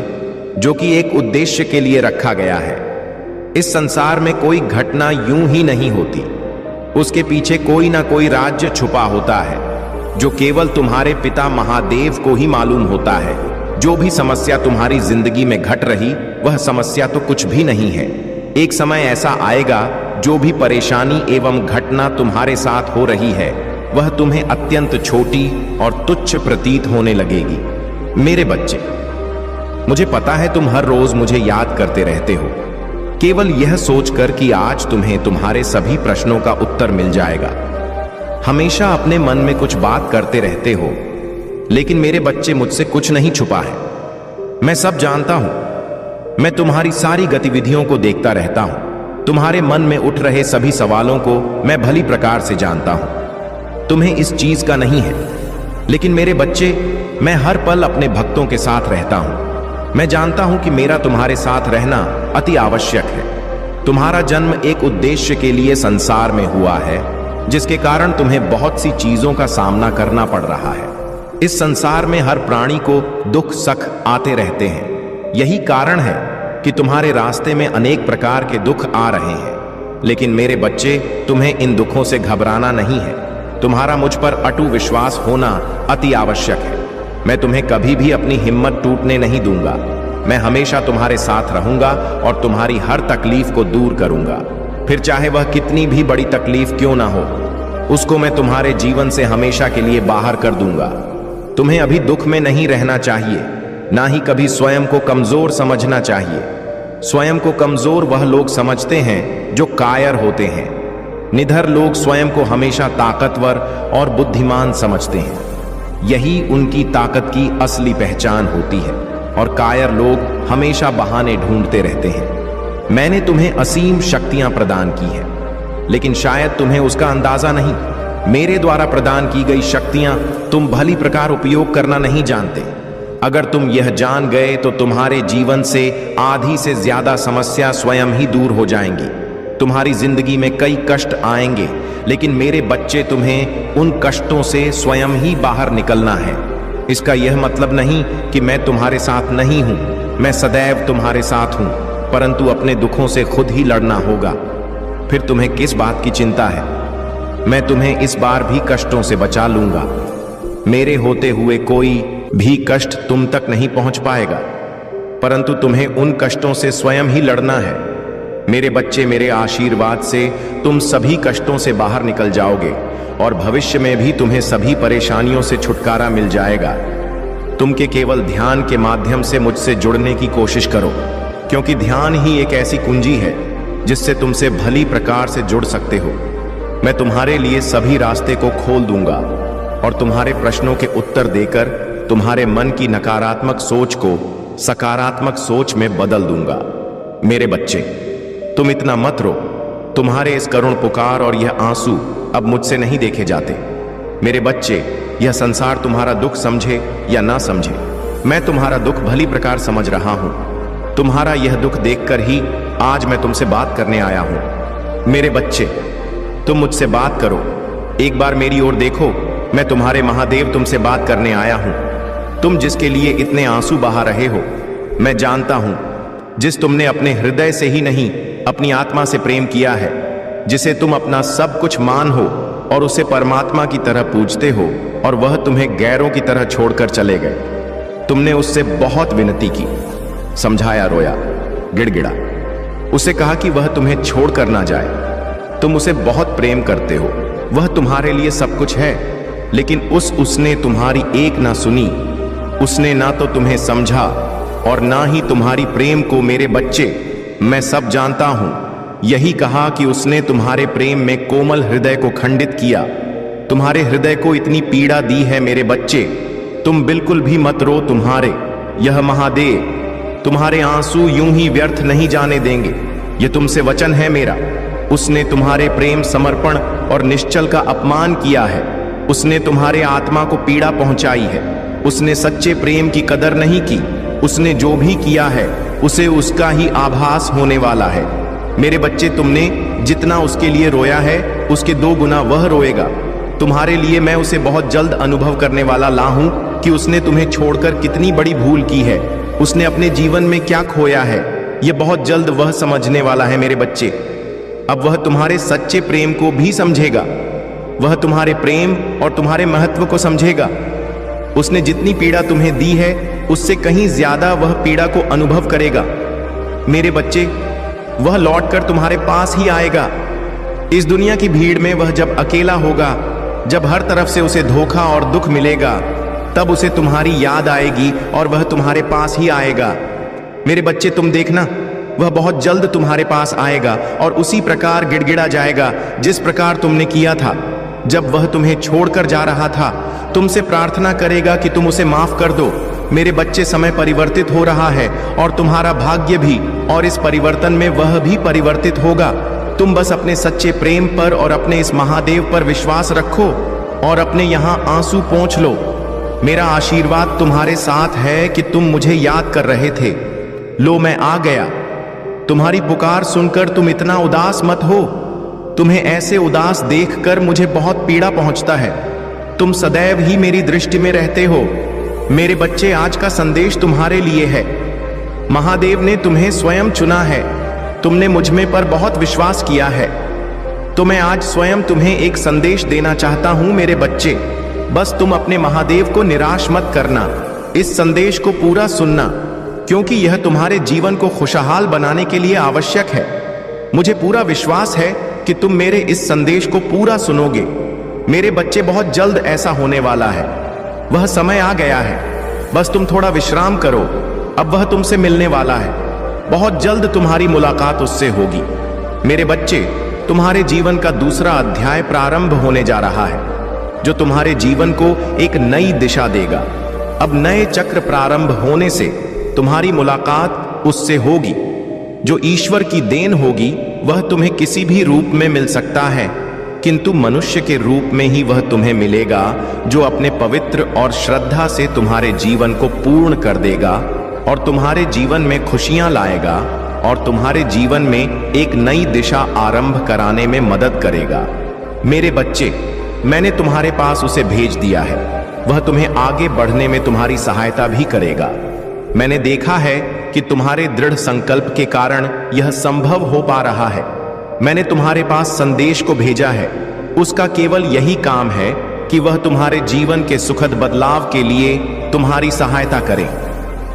जो कि एक उद्देश्य के लिए रखा गया है। इस संसार में कोई घटना यूं ही नहीं होती, उसके पीछे कोई ना कोई राज्य छुपा होता है जो केवल तुम्हारे पिता महादेव को ही मालूम होता है। जो भी समस्या तुम्हारी जिंदगी में घट रही वह समस्या तो कुछ भी नहीं है। एक समय ऐसा आएगा जो भी परेशानी एवं घटना तुम्हारे साथ हो रही है वह तुम्हें अत्यंत छोटी और तुच्छ प्रतीत होने लगेगी। मेरे बच्चे, मुझे पता है तुम हर रोज मुझे याद करते रहते हो, केवल यह सोचकर कि आज तुम्हें तुम्हारे सभी प्रश्नों का उत्तर मिल जाएगा। हमेशा अपने मन में कुछ बात करते रहते हो, लेकिन मेरे बच्चे, मुझसे कुछ नहीं छुपा है। मैं सब जानता हूं। मैं तुम्हारी सारी गतिविधियों को देखता रहता हूं। तुम्हारे मन में उठ रहे सभी सवालों को मैं भली प्रकार से जानता हूं। तुम्हें इस चीज का नहीं है, लेकिन मेरे बच्चे, मैं हर पल अपने भक्तों के साथ रहता हूं। मैं जानता हूं कि मेरा तुम्हारे साथ रहना अति आवश्यक है। तुम्हारा जन्म एक उद्देश्य के लिए संसार में हुआ है, जिसके कारण तुम्हें बहुत सी चीजों का सामना करना पड़ रहा है। इस संसार में हर प्राणी को दुख सख आते रहते हैं। यही कारण है कि तुम्हारे रास्ते में अनेक प्रकार के दुख आ रहे हैं। लेकिन मेरे बच्चे, तुम्हें इन दुखों से घबराना नहीं है। तुम्हारा मुझ पर अटूट विश्वास होना अति आवश्यक है। मैं तुम्हें कभी भी अपनी हिम्मत टूटने नहीं दूंगा। मैं हमेशा तुम्हारे साथ रहूंगा और तुम्हारी हर तकलीफ को दूर करूंगा। फिर चाहे वह कितनी भी बड़ी तकलीफ क्यों ना हो, उसको मैं तुम्हारे जीवन से हमेशा के लिए बाहर कर दूंगा। तुम्हें अभी दुख में नहीं रहना चाहिए, ना ही कभी स्वयं को कमजोर समझना चाहिए। स्वयं को कमजोर वह लोग समझते हैं जो कायर होते हैं। निडर लोग स्वयं को हमेशा ताकतवर और बुद्धिमान समझते हैं। यही उनकी ताकत की असली पहचान होती है। और कायर लोग हमेशा बहाने ढूंढते रहते हैं। मैंने तुम्हें असीम शक्तियां प्रदान की हैं, लेकिन शायद तुम्हें उसका अंदाजा नहीं। मेरे द्वारा प्रदान की गई शक्तियां तुम भली प्रकार उपयोग करना नहीं जानते। अगर तुम यह जान गए तो तुम्हारे जीवन से आधी से ज्यादा समस्या स्वयं ही दूर हो जाएंगी। तुम्हारी जिंदगी में कई कष्ट आएंगे, लेकिन मेरे बच्चे, तुम्हें उन कष्टों से स्वयं ही बाहर निकलना है। इसका यह मतलब नहीं कि मैं तुम्हारे साथ नहीं हूं। मैं सदैव तुम्हारे साथ हूं, परंतु अपने दुखों से खुद ही लड़ना होगा। फिर तुम्हें किस बात की चिंता है? मैं तुम्हें इस बार भी कष्टों से बचा लूंगा। मेरे होते हुए कोई भी कष्ट तुम तक नहीं पहुंच पाएगा, परंतु तुम्हें उन कष्टों से स्वयं ही लड़ना है। मेरे बच्चे, मेरे आशीर्वाद से तुम सभी कष्टों से बाहर निकल जाओगे और भविष्य में भी तुम्हें सभी परेशानियों से छुटकारा मिल जाएगा। तुम के केवल ध्यान के माध्यम से मुझसे जुड़ने की कोशिश करो, क्योंकि ध्यान ही एक ऐसी कुंजी है जिससे तुमसे भली प्रकार से जुड़ सकते हो। मैं तुम्हारे लिए सभी रास्ते को खोल दूंगा और तुम्हारे प्रश्नों के उत्तर देकर तुम्हारे मन की नकारात्मक सोच को सकारात्मक सोच में बदल दूंगा। मेरे बच्चे, तुम इतना मत रो। तुम्हारे इस करुण पुकार और यह आंसू अब मुझसे नहीं देखे जाते। मेरे बच्चे, यह संसार तुम्हारा दुख समझे या ना समझे, मैं तुम्हारा दुख भली प्रकार समझ रहा हूं। तुम्हारा यह दुख देखकर ही आज मैं तुमसे बात करने आया हूं। मेरे बच्चे, तुम मुझसे बात करो। एक बार मेरी ओर देखो। मैं तुम्हारे महादेव तुमसे बात करने आया हूं। तुम जिसके लिए इतने आंसू बहा रहे हो, मैं जानता हूं। जिस तुमने अपने हृदय से ही नहीं, अपनी आत्मा से प्रेम किया है, जिसे तुम अपना सब कुछ मान हो और उसे परमात्मा की तरह पूजते हो, और वह तुम्हें गैरों की तरह छोड़कर चले गए। तुमने उससे बहुत विनती की, समझाया, रोया, गिड़गिड़ा। उसे कहा कि वह तुम्हें छोड़कर ना जाए। तुम उसे बहुत प्रेम करते हो, वह तुम्हारे लिए सब कुछ है, लेकिन उसने तुम्हारी एक ना सुनी। उसने ना तो तुम्हें समझा और ना ही तुम्हारी प्रेम को। मेरे बच्चे, मैं सब जानता हूं। यही कहा कि उसने तुम्हारे प्रेम में कोमल हृदय को खंडित किया, तुम्हारे हृदय को इतनी पीड़ा दी है। मेरे बच्चे, तुम बिल्कुल भी मत रो। तुम्हारे यह महादेव तुम्हारे आंसू यूं ही व्यर्थ नहीं जाने देंगे। यह तुमसे वचन है मेरा। उसने तुम्हारे प्रेम, समर्पण और निश्चल का अपमान किया है। उसने तुम्हारे आत्मा को पीड़ा पहुंचाई है। उसने सच्चे प्रेम की कदर नहीं की। उसने जो भी किया है उसे उसका ही आभास होने वाला है। मेरे बच्चे, तुमने जितना उसके लिए रोया है, उसके 2 गुना वह रोएगा। तुम्हारे लिए मैं उसे बहुत जल्द अनुभव करने वाला ला हूं कि उसने तुम्हें छोड़कर कितनी बड़ी भूल की है, उसने अपने जीवन में क्या खोया है। यह बहुत जल्द वह समझने वाला है। मेरे बच्चे, अब वह तुम्हारे सच्चे प्रेम को भी समझेगा। वह तुम्हारे प्रेम और तुम्हारे महत्व को समझेगा। उसने जितनी पीड़ा तुम्हें दी है, उससे कहीं ज्यादा वह पीड़ा को अनुभव करेगा। मेरे बच्चे, वह लौटकर तुम्हारे पास ही आएगा। इस दुनिया की भीड़ में वह जब अकेला होगा, जब हर तरफ से उसे धोखा और दुख मिलेगा, तब उसे तुम्हारी याद आएगी और वह तुम्हारे पास ही आएगा। मेरे बच्चे, तुम देखना, वह बहुत जल्द तुम्हारे पास आएगा और उसी प्रकार गिड़गिड़ा जाएगा जिस प्रकार तुमने किया था। जब वह तुम्हें छोड़कर जा रहा था, तुमसे प्रार्थना करेगा कि तुम उसे माफ कर दो। मेरे बच्चे, समय परिवर्तित हो रहा है और तुम्हारा भाग्य भी, और इस परिवर्तन में वह भी परिवर्तित होगा। तुम बस अपने सच्चे प्रेम पर और अपने इस महादेव पर विश्वास रखो और अपने यहाँ आंसू पोंछ लो। मेरा आशीर्वाद तुम्हारे साथ है कि तुम मुझे याद कर रहे थे। लो, मैं आ गया। तुम्हारी पुकार सुनकर तुम इतना उदास मत हो। तुम्हें ऐसे उदास देखकर मुझे बहुत पीड़ा पहुंचता है। तुम सदैव ही मेरी दृष्टि में रहते हो। मेरे बच्चे, आज का संदेश तुम्हारे लिए है। महादेव ने तुम्हें स्वयं चुना है। तुमने मुझ में पर बहुत विश्वास किया है, तो मैं आज स्वयं तुम्हें एक संदेश देना चाहता हूं मेरे बच्चे। बस तुम अपने महादेव को निराश मत करना। इस संदेश को पूरा सुनना, क्योंकि यह तुम्हारे जीवन को खुशहाल बनाने के लिए आवश्यक है। मुझे पूरा विश्वास है कि तुम मेरे इस संदेश को पूरा सुनोगे। मेरे बच्चे, बहुत जल्द ऐसा होने वाला है। वह समय आ गया है, बस तुम थोड़ा विश्राम करो। अब वह तुमसे मिलने वाला है। बहुत जल्द तुम्हारी मुलाकात उससे होगी। मेरे बच्चे, तुम्हारे जीवन का दूसरा अध्याय प्रारंभ होने जा रहा है, जो तुम्हारे जीवन को एक नई दिशा देगा। अब नए चक्र प्रारंभ होने से तुम्हारी मुलाकात उससे होगी। जो ईश्वर की देन होगी वह तुम्हें किसी भी रूप में मिल सकता है, किंतु मनुष्य के रूप में ही वह तुम्हें मिलेगा, जो अपने पवित्र और श्रद्धा से तुम्हारे जीवन को पूर्ण कर देगा और तुम्हारे जीवन में खुशियां लाएगा और तुम्हारे जीवन में एक नई दिशा आरंभ कराने में मदद करेगा। मेरे बच्चे, मैंने तुम्हारे पास उसे भेज दिया है। वह तुम्हें आगे बढ़ने में तुम्हारी सहायता भी करेगा। मैंने देखा है कि तुम्हारे दृढ़ संकल्प के कारण यह संभव हो पा रहा है। मैंने तुम्हारे पास संदेश को भेजा है। उसका केवल यही काम है कि वह तुम्हारे जीवन के सुखद बदलाव के लिए तुम्हारी सहायता करे।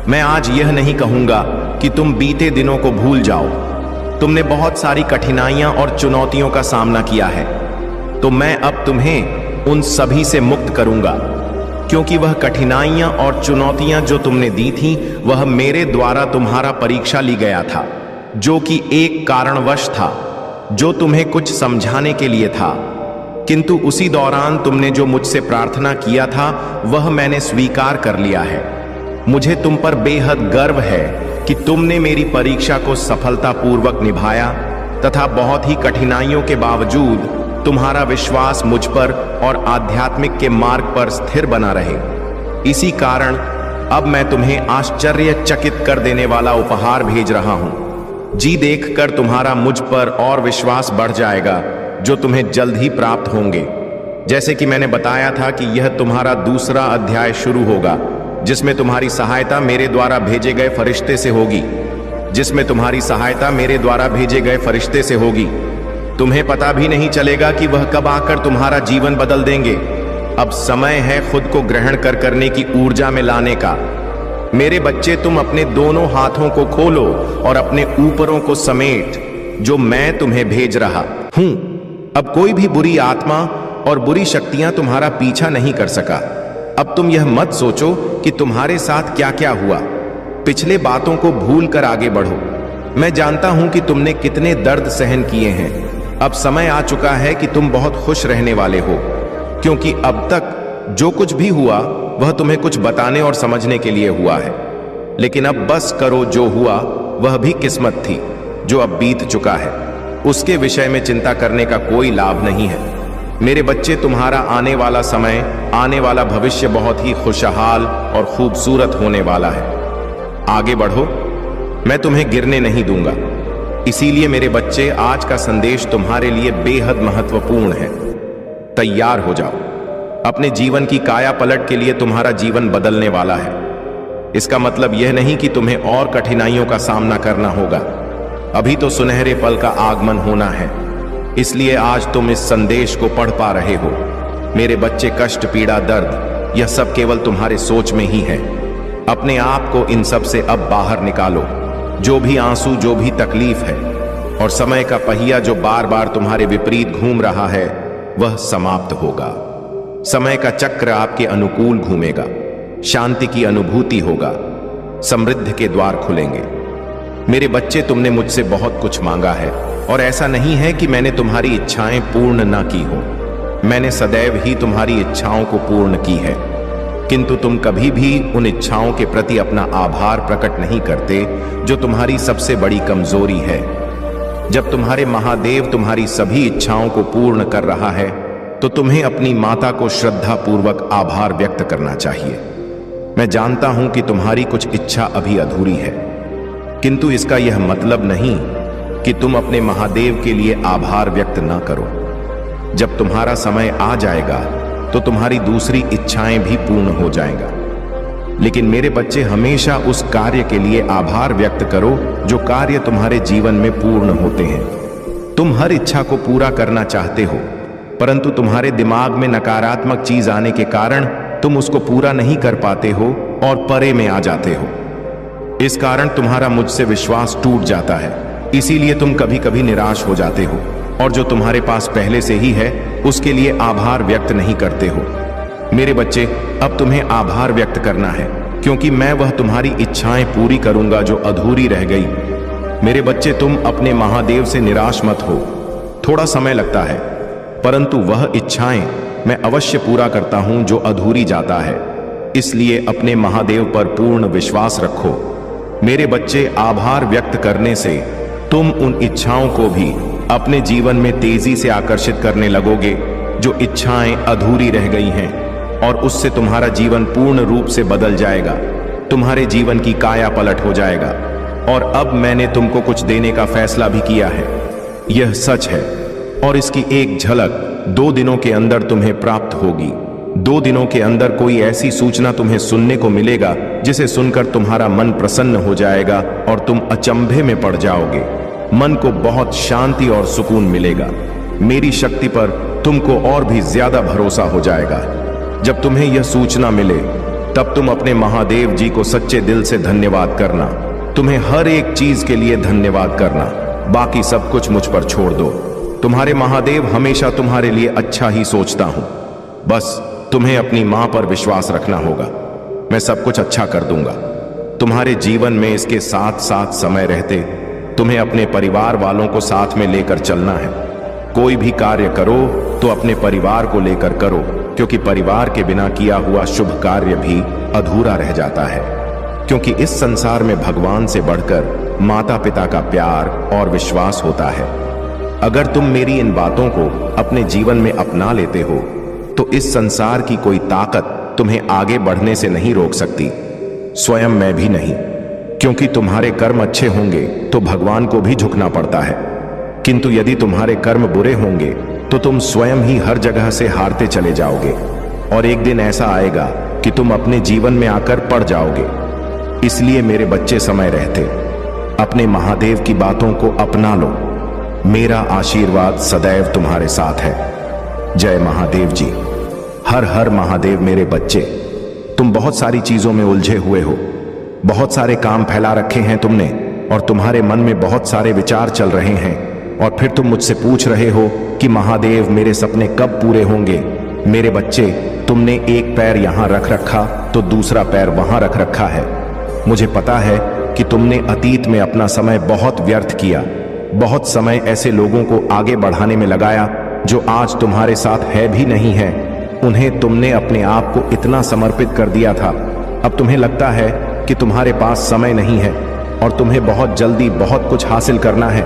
मैं आज यह नहीं कहूंगा कि तुम बीते दिनों को भूल जाओ। तुमने बहुत सारी कठिनाइयां और चुनौतियों का सामना किया है, तो मैं अब तुम्हें उन सभी से मुक्त करूंगा, क्योंकि वह कठिनाइयां और चुनौतियां जो तुमने दी थी, वह मेरे द्वारा तुम्हारा परीक्षा ली गया था, जो कि एक कारणवश था, जो तुम्हें कुछ समझाने के लिए था। किंतु उसी दौरान तुमने जो मुझसे प्रार्थना किया था, वह मैंने स्वीकार कर लिया है। मुझे तुम पर बेहद गर्व है कि तुमने मेरी परीक्षा को सफलतापूर्वक निभाया तथा बहुत ही कठिनाइयों के बावजूद तुम्हारा विश्वास मुझ पर और आध्यात्मिक के मार्ग पर स्थिर बना रहे। इसी कारण अब मैं तुम्हें आश्चर्यचकित कर देने वाला उपहार भेज रहा हूं। जी देखकर तुम्हारा मुझ पर और विश्वास बढ़ जाएगा, जो तुम्हें जल्द ही प्राप्त होंगे। जैसे कि मैंने बताया था कि यह तुम्हारा दूसरा अध्याय शुरू होगा, जिसमें तुम्हारी सहायता मेरे द्वारा भेजे गए फरिश्ते से होगी। तुम्हें पता भी नहीं चलेगा कि वह कब आकर तुम्हारा जीवन बदल देंगे। अब समय है खुद को ग्रहण करने की ऊर्जा में लाने का। मेरे बच्चे, तुम अपने दोनों हाथों को खोलो और अपने ऊपरों को समेट, जो मैं तुम्हें भेज रहा हूं। अब कोई भी बुरी आत्मा और बुरी शक्तियां तुम्हारा पीछा नहीं कर सका। अब तुम यह मत सोचो कि तुम्हारे साथ क्या क्या हुआ। पिछले बातों को भूल कर आगे बढ़ो। मैं जानता हूं कि तुमने कितने दर्द सहन किए हैं। अब समय आ चुका है कि तुम बहुत खुश रहने वाले हो, क्योंकि अब तक जो कुछ भी हुआ वह तुम्हें कुछ बताने और समझने के लिए हुआ है। लेकिन अब बस करो, जो हुआ वह भी किस्मत थी, जो अब बीत चुका है। उसके विषय में चिंता करने का कोई लाभ नहीं है। मेरे बच्चे, तुम्हारा आने वाला समय, आने वाला भविष्य बहुत ही खुशहाल और खूबसूरत होने वाला है। आगे बढ़ो, मैं तुम्हें गिरने नहीं दूंगा। इसीलिए मेरे बच्चे, आज का संदेश तुम्हारे लिए बेहद महत्वपूर्ण है। तैयार हो जाओ। अपने जीवन की काया पलट के लिए तुम्हारा जीवन बदलने वाला है। इसका मतलब यह नहीं कि तुम्हें और कठिनाइयों का सामना करना होगा। अभी तो सुनहरे पल का आगमन होना है। इसलिए आज तुम इस संदेश को पढ़ पा रहे हो। मेरे बच्चे, कष्ट, पीड़ा, दर्द, यह सब केवल तुम्हारे सोच में ही है। अपने आप को इन सब से अब बाहर निकालो। जो भी आंसू, जो भी तकलीफ है और समय का पहिया जो बार बार तुम्हारे विपरीत घूम रहा है, वह समाप्त होगा। समय का चक्र आपके अनुकूल घूमेगा। शांति की अनुभूति होगा। समृद्धि के द्वार खुलेंगे। मेरे बच्चे, तुमने मुझसे बहुत कुछ मांगा है, और ऐसा नहीं है कि मैंने तुम्हारी इच्छाएं पूर्ण ना की हो। मैंने सदैव ही तुम्हारी इच्छाओं को पूर्ण की है, किंतु तुम कभी भी उन इच्छाओं के प्रति अपना आभार प्रकट नहीं करते, जो तुम्हारी सबसे बड़ी कमजोरी है। जब तुम्हारे महादेव तुम्हारी सभी इच्छाओं को पूर्ण कर रहा है, तो तुम्हें अपनी माता को श्रद्धापूर्वक आभार व्यक्त करना चाहिए। मैं जानता हूं कि तुम्हारी कुछ इच्छा अभी अधूरी है, किंतु इसका यह मतलब नहीं कि तुम अपने महादेव के लिए आभार व्यक्त न करो। जब तुम्हारा समय आ जाएगा तो तुम्हारी दूसरी इच्छाएं भी पूर्ण हो जाएगा। लेकिन मेरे बच्चे हमेशा उस कार्य के लिए आभार व्यक्त करो जो कार्य तुम्हारे जीवन में पूर्ण होते हैं। तुम हर इच्छा को पूरा करना चाहते हो, परंतु तुम्हारे दिमाग में नकारात्मक चीज आने के कारण तुम उसको पूरा नहीं कर पाते हो और परे में आ जाते हो। इस कारण तुम्हारा मुझसे विश्वास टूट जाता है, इसीलिए तुम कभी कभी निराश हो जाते हो और जो तुम्हारे पास पहले से ही है उसके लिए आभार व्यक्त नहीं करते हो। मेरे बच्चे, अब तुम्हें आभार व्यक्त करना है, क्योंकि मैं वह तुम्हारी इच्छाएं पूरी करूंगा जो अधूरी रह गई। मेरे बच्चे, तुम अपने महादेव से निराश मत हो। थोड़ा समय लगता है, परंतु वह इच्छाएं मैं अवश्य पूरा करता हूं जो अधूरी जाता है। इसलिए अपने महादेव पर पूर्ण विश्वास रखो। मेरे बच्चे, आभार व्यक्त करने से तुम उन इच्छाओं को भी अपने जीवन में तेजी से आकर्षित करने लगोगे जो इच्छाएं अधूरी रह गई हैं, और उससे तुम्हारा जीवन पूर्ण रूप से बदल जाएगा। तुम्हारे जीवन की काया पलट हो जाएगा। और अब मैंने तुमको कुछ देने का फैसला भी किया है। यह सच है और इसकी एक झलक 2 दिनों के अंदर तुम्हें प्राप्त होगी। 2 दिनों के अंदर कोई ऐसी सूचना तुम्हें सुनने को मिलेगा जिसे सुनकर तुम्हारा मन प्रसन्न हो जाएगा और तुम अचंभे में पड़ जाओगे। मन को बहुत शांति और सुकून मिलेगा। मेरी शक्ति पर तुमको और भी ज्यादा भरोसा हो जाएगा। जब तुम्हें यह सूचना मिले तब तुम अपने महादेव जी को सच्चे दिल से धन्यवाद करना। तुम्हें हर एक चीज के लिए धन्यवाद करना, बाकी सब कुछ मुझ पर छोड़ दो। तुम्हारे महादेव हमेशा तुम्हारे लिए अच्छा ही सोचता हूं। बस तुम्हें अपनी मां पर विश्वास रखना होगा। मैं सब कुछ अच्छा कर दूंगा। तुम्हारे जीवन में इसके साथ साथ समय रहते तुम्हें अपने परिवार वालों को साथ में लेकर चलना है। कोई भी कार्य करो तो अपने परिवार को लेकर करो, क्योंकि परिवार के बिना किया हुआ शुभ कार्य भी अधूरा रह जाता है। क्योंकि इस संसार में भगवान से बढ़कर माता पिता का प्यार और विश्वास होता है। अगर तुम मेरी इन बातों को अपने जीवन में अपना लेते हो तो इस संसार की कोई ताकत तुम्हें आगे बढ़ने से नहीं रोक सकती, स्वयं मैं भी नहीं। क्योंकि तुम्हारे कर्म अच्छे होंगे तो भगवान को भी झुकना पड़ता है, किंतु यदि तुम्हारे कर्म बुरे होंगे तो तुम स्वयं ही हर जगह से हारते चले जाओगे और एक दिन ऐसा आएगा कि तुम अपने जीवन में आकर पड़ जाओगे। इसलिए मेरे बच्चे, समय रहते अपने महादेव की बातों को अपना लो। मेरा आशीर्वाद सदैव तुम्हारे साथ है। जय महादेव जी। हर हर महादेव। मेरे बच्चे, तुम बहुत सारी चीजों में उलझे हुए हो। बहुत सारे काम फैला रखे हैं तुमने और तुम्हारे मन में बहुत सारे विचार चल रहे हैं, और फिर तुम मुझसे पूछ रहे हो कि महादेव, मेरे सपने कब पूरे होंगे। मेरे बच्चे, तुमने एक पैर यहां रख रखा तो दूसरा पैर वहां रख रखा है। मुझे पता है कि तुमने अतीत में अपना समय बहुत व्यर्थ किया। बहुत समय ऐसे लोगों को आगे बढ़ाने में लगाया जो आज तुम्हारे साथ है भी नहीं है। उन्हें तुमने अपने आप को इतना समर्पित कर दिया था। अब तुम्हें लगता है कि तुम्हारे पास समय नहीं है और तुम्हें बहुत जल्दी बहुत कुछ हासिल करना है।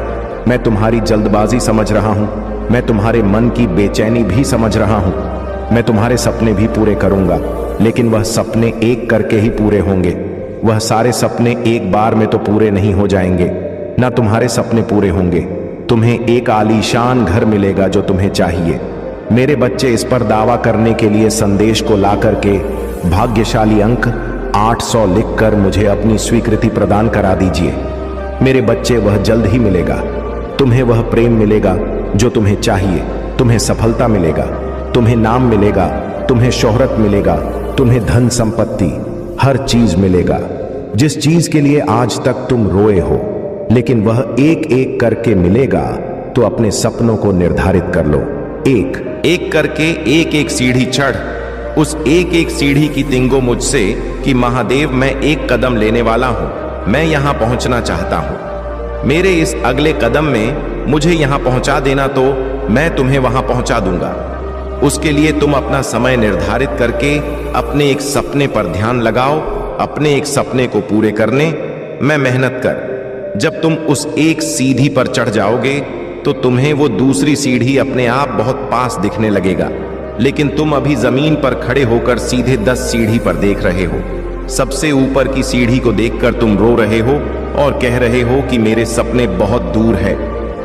मैं तुम्हारी जल्दबाजी समझ रहा हूं। मैं तुम्हारे मन की बेचैनी भी समझ रहा हूं। मैं तुम्हारे सपने भी पूरे करूंगा, लेकिन वह सपने एक करके ही पूरे होंगे। वह सारे सपने एक बार में तो पूरे नहीं हो जाएंगे। ना तुम्हारे सपने पूरे होंगे। तुम्हें एक आलीशान घर मिलेगा जो तुम्हें चाहिए। मेरे बच्चे, इस पर दावा करने के लिए संदेश को ला करके भाग्यशाली अंक 800 लिखकर मुझे अपनी स्वीकृति प्रदान करा दीजिए। मेरे बच्चे, वह जल्द ही मिलेगा। तुम्हें वह प्रेम मिलेगा जो तुम्हें चाहिए। तुम्हें सफलता मिलेगा, तुम्हें नाम मिलेगा, तुम्हें शोहरत मिलेगा, तुम्हें धन संपत्ति, हर चीज मिलेगा। जिस चीज के लिए आज तक तुम रोए हो, लेकिन वह एक एक करके मिलेगा। तो अपने सपनों को निर्धारित कर लो। एक एक करके एक एक सीढ़ी चढ़। उस एक एक सीढ़ी की तिंगो मुझसे कि महादेव, मैं एक कदम लेने वाला हूं। मैं यहां पहुंचना चाहता हूं। मेरे इस अगले कदम में मुझे यहां पहुंचा देना तो मैं तुम्हें वहां पहुंचा दूंगा। उसके लिए तुम अपना समय निर्धारित करके अपने एक सपने पर ध्यान लगाओ। अपने एक सपने को पूरे करने में मेहनत कर। जब तुम उस एक सीढ़ी पर चढ़ जाओगे तो तुम्हें वो दूसरी सीढ़ी अपने आप बहुत पास दिखने लगेगा, लेकिन तुम अभी जमीन पर खड़े होकर सीधे 10 सीढ़ी पर देख रहे हो। सबसे ऊपर की सीढ़ी को देखकर तुम रो रहे हो और कह रहे हो कि मेरे सपने बहुत दूर है।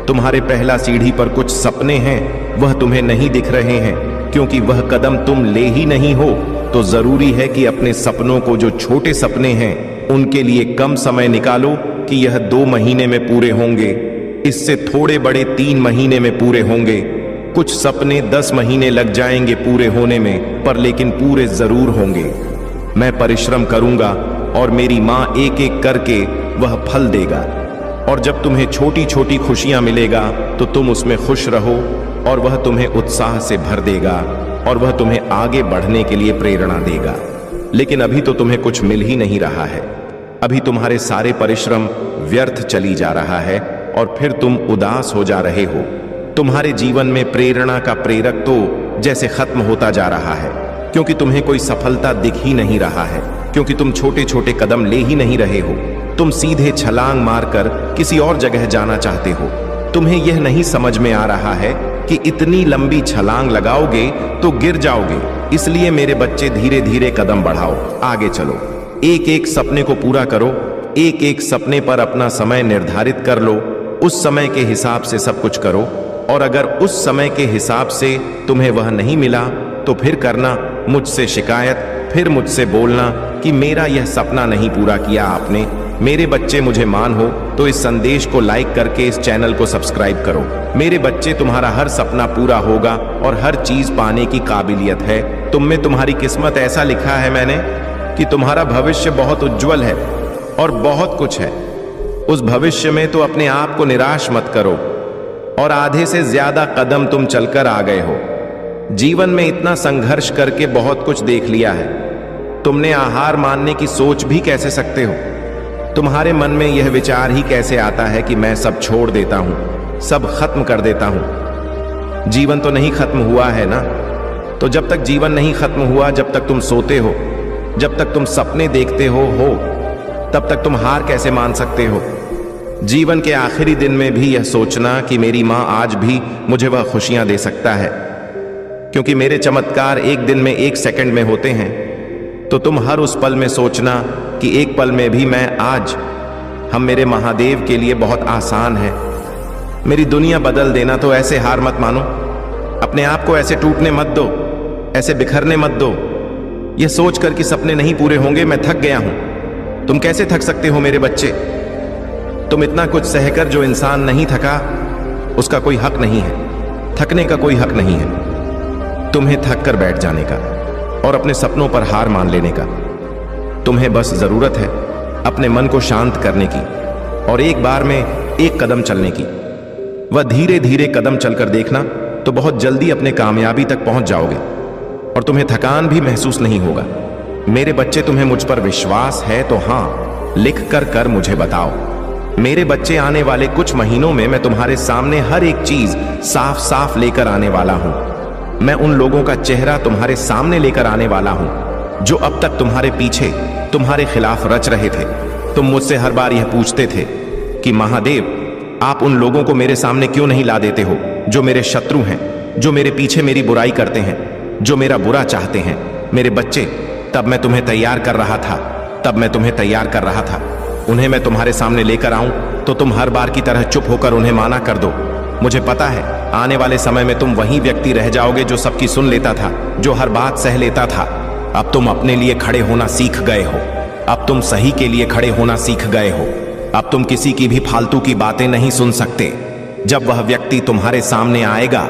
तुम्हारे पहला सीढ़ी पर कुछ सपने हैं, वह तुम्हें नहीं दिख रहे हैं, क्योंकि वह कदम तुम ले ही नहीं हो। तो जरूरी है कि अपने सपनों को, जो छोटे सपने हैं, उनके लिए कम समय निकालो कि यह 2 महीने में पूरे होंगे, इससे थोड़े बड़े 3 महीने में पूरे होंगे। कुछ सपने 10 महीने लग जाएंगे पूरे होने में, पर लेकिन पूरे जरूर होंगे। मैं परिश्रम करूंगा और मेरी मां एक एक करके वह फल देगा। और जब तुम्हें छोटी छोटी खुशियां मिलेगा तो तुम उसमें खुश रहो और वह तुम्हें उत्साह से भर देगा और वह तुम्हें आगे बढ़ने के लिए प्रेरणा देगा। लेकिन अभी तो तुम्हें कुछ मिल ही नहीं रहा है। अभी तुम्हारे सारे परिश्रम व्यर्थ चली जा रहा है और फिर तुम उदास हो जा रहे हो। तुम्हारे जीवन में प्रेरणा का प्रेरक तो जैसे खत्म होता जा रहा है, क्योंकि तुम्हें कोई सफलता दिख ही नहीं रहा है, क्योंकि तुम छोटे छोटे कदम ले ही नहीं रहे हो। तुम सीधे छलांग मारकर किसी और जगह जाना चाहते हो। तुम्हें यह नहीं समझ में आ रहा है कि इतनी लंबी छलांग लगाओगे तो गिर जाओगे। इसलिए मेरे बच्चे, धीरे धीरे कदम बढ़ाओ, आगे चलो। एक एक सपने को पूरा करो। एक एक सपने पर अपना समय निर्धारित कर लो। उस समय के हिसाब से सब कुछ करो। और अगर उस समय के हिसाब से तुम्हें वह नहीं मिला तो फिर करना मुझसे शिकायत, फिर मुझसे बोलना कि मेरा यह सपना नहीं पूरा किया आपने। मेरे बच्चे, मुझे मान हो तो इस संदेश को लाइक करके इस चैनल को सब्सक्राइब करो। मेरे बच्चे, तुम्हारा हर सपना पूरा होगा और हर चीज पाने की काबिलियत है। तुम में तुम्हारी किस्मत ऐसा लिखा है मैंने कि तुम्हारा भविष्य बहुत उज्जवल है और बहुत कुछ है। उस भविष्य में तो अपने आप को निराश मत करो। और आधे से ज्यादा कदम तुम चलकर आ गए हो। जीवन में इतना संघर्ष करके बहुत कुछ देख लिया है। तुमने हार मानने की सोच भी कैसे सकते हो? तुम्हारे मन में यह विचार ही कैसे आता है कि मैं सब छोड़ देता हूं, सब खत्म कर देता हूं? जीवन तो नहीं खत्म हुआ है ना। तो जब तक जीवन नहीं खत्म हुआ, जब तक तुम सोते हो, जब तक तुम सपने देखते हो तब तक तुम हार कैसे मान सकते हो? जीवन के आखिरी दिन में भी यह सोचना कि मेरी मां आज भी मुझे वह खुशियां दे सकता है, क्योंकि मेरे चमत्कार एक दिन में, एक सेकंड में होते हैं। तो तुम हर उस पल में सोचना कि एक पल में भी मैं आज, हम मेरे महादेव के लिए बहुत आसान है। मेरी दुनिया बदल देना। तो ऐसे हार मत मानो। अपने आप को ऐसे टूटने मत दो, ऐसे बिखरने मत दो, यह सोचकर कि सपने नहीं पूरे होंगे। मैं थक गया हूं। तुम कैसे थक सकते हो मेरे बच्चे? तुम इतना कुछ सहकर, जो इंसान नहीं थका उसका कोई हक नहीं है। थकने का कोई हक नहीं है। तुम्हें थक कर बैठ जाने का और अपने सपनों पर हार मान लेने का। तुम्हें बस जरूरत है अपने मन को शांत करने की और एक बार में एक कदम चलने की। वह धीरे धीरे कदम चलकर देखना, तो बहुत जल्दी अपने कामयाबी तक पहुंच जाओगे और तुम्हें थकान भी महसूस नहीं होगा। मेरे बच्चे, तुम्हें मुझ पर विश्वास है तो हां, लिख कर मुझे बताओ। मेरे बच्चे, आने वाले कुछ महीनों में मैं तुम्हारे सामने हर एक चीज साफ साफ लेकर आने वाला हूं। मैं उन लोगों का चेहरा तुम्हारे सामने लेकर आने वाला हूं जो अब तक तुम्हारे पीछे, तुम्हारे खिलाफ रच रहे थे। तुम मुझसे हर बार यह पूछते थे कि महादेव, आप उन लोगों को मेरे सामने क्यों नहीं ला देते हो जो मेरे शत्रु हैं, जो मेरे पीछे मेरी बुराई करते हैं, जो मेरा बुरा चाहते हैं। मेरे बच्चे, तब मैं तुम्हें तैयार कर रहा था। उन्हें मैं तुम्हारे सामने लेकर आऊं तो तुम हर बार की तरह चुप होकर उन्हें माना कर दो। मुझे पता है आने वाले समय में तुम वही व्यक्ति रह जाओगे जो सबकी सुन लेता था, जो हर बात सह लेता था। अब तुम अपने लिए खड़े होना सीख गए हो। अब तुम सही के लिए खड़े होना सीख गए हो। अब तुम किसी की भी फालतू की बातें नहीं सुन सकते। जब वह व्यक्ति तुम्हारे सामने आएगा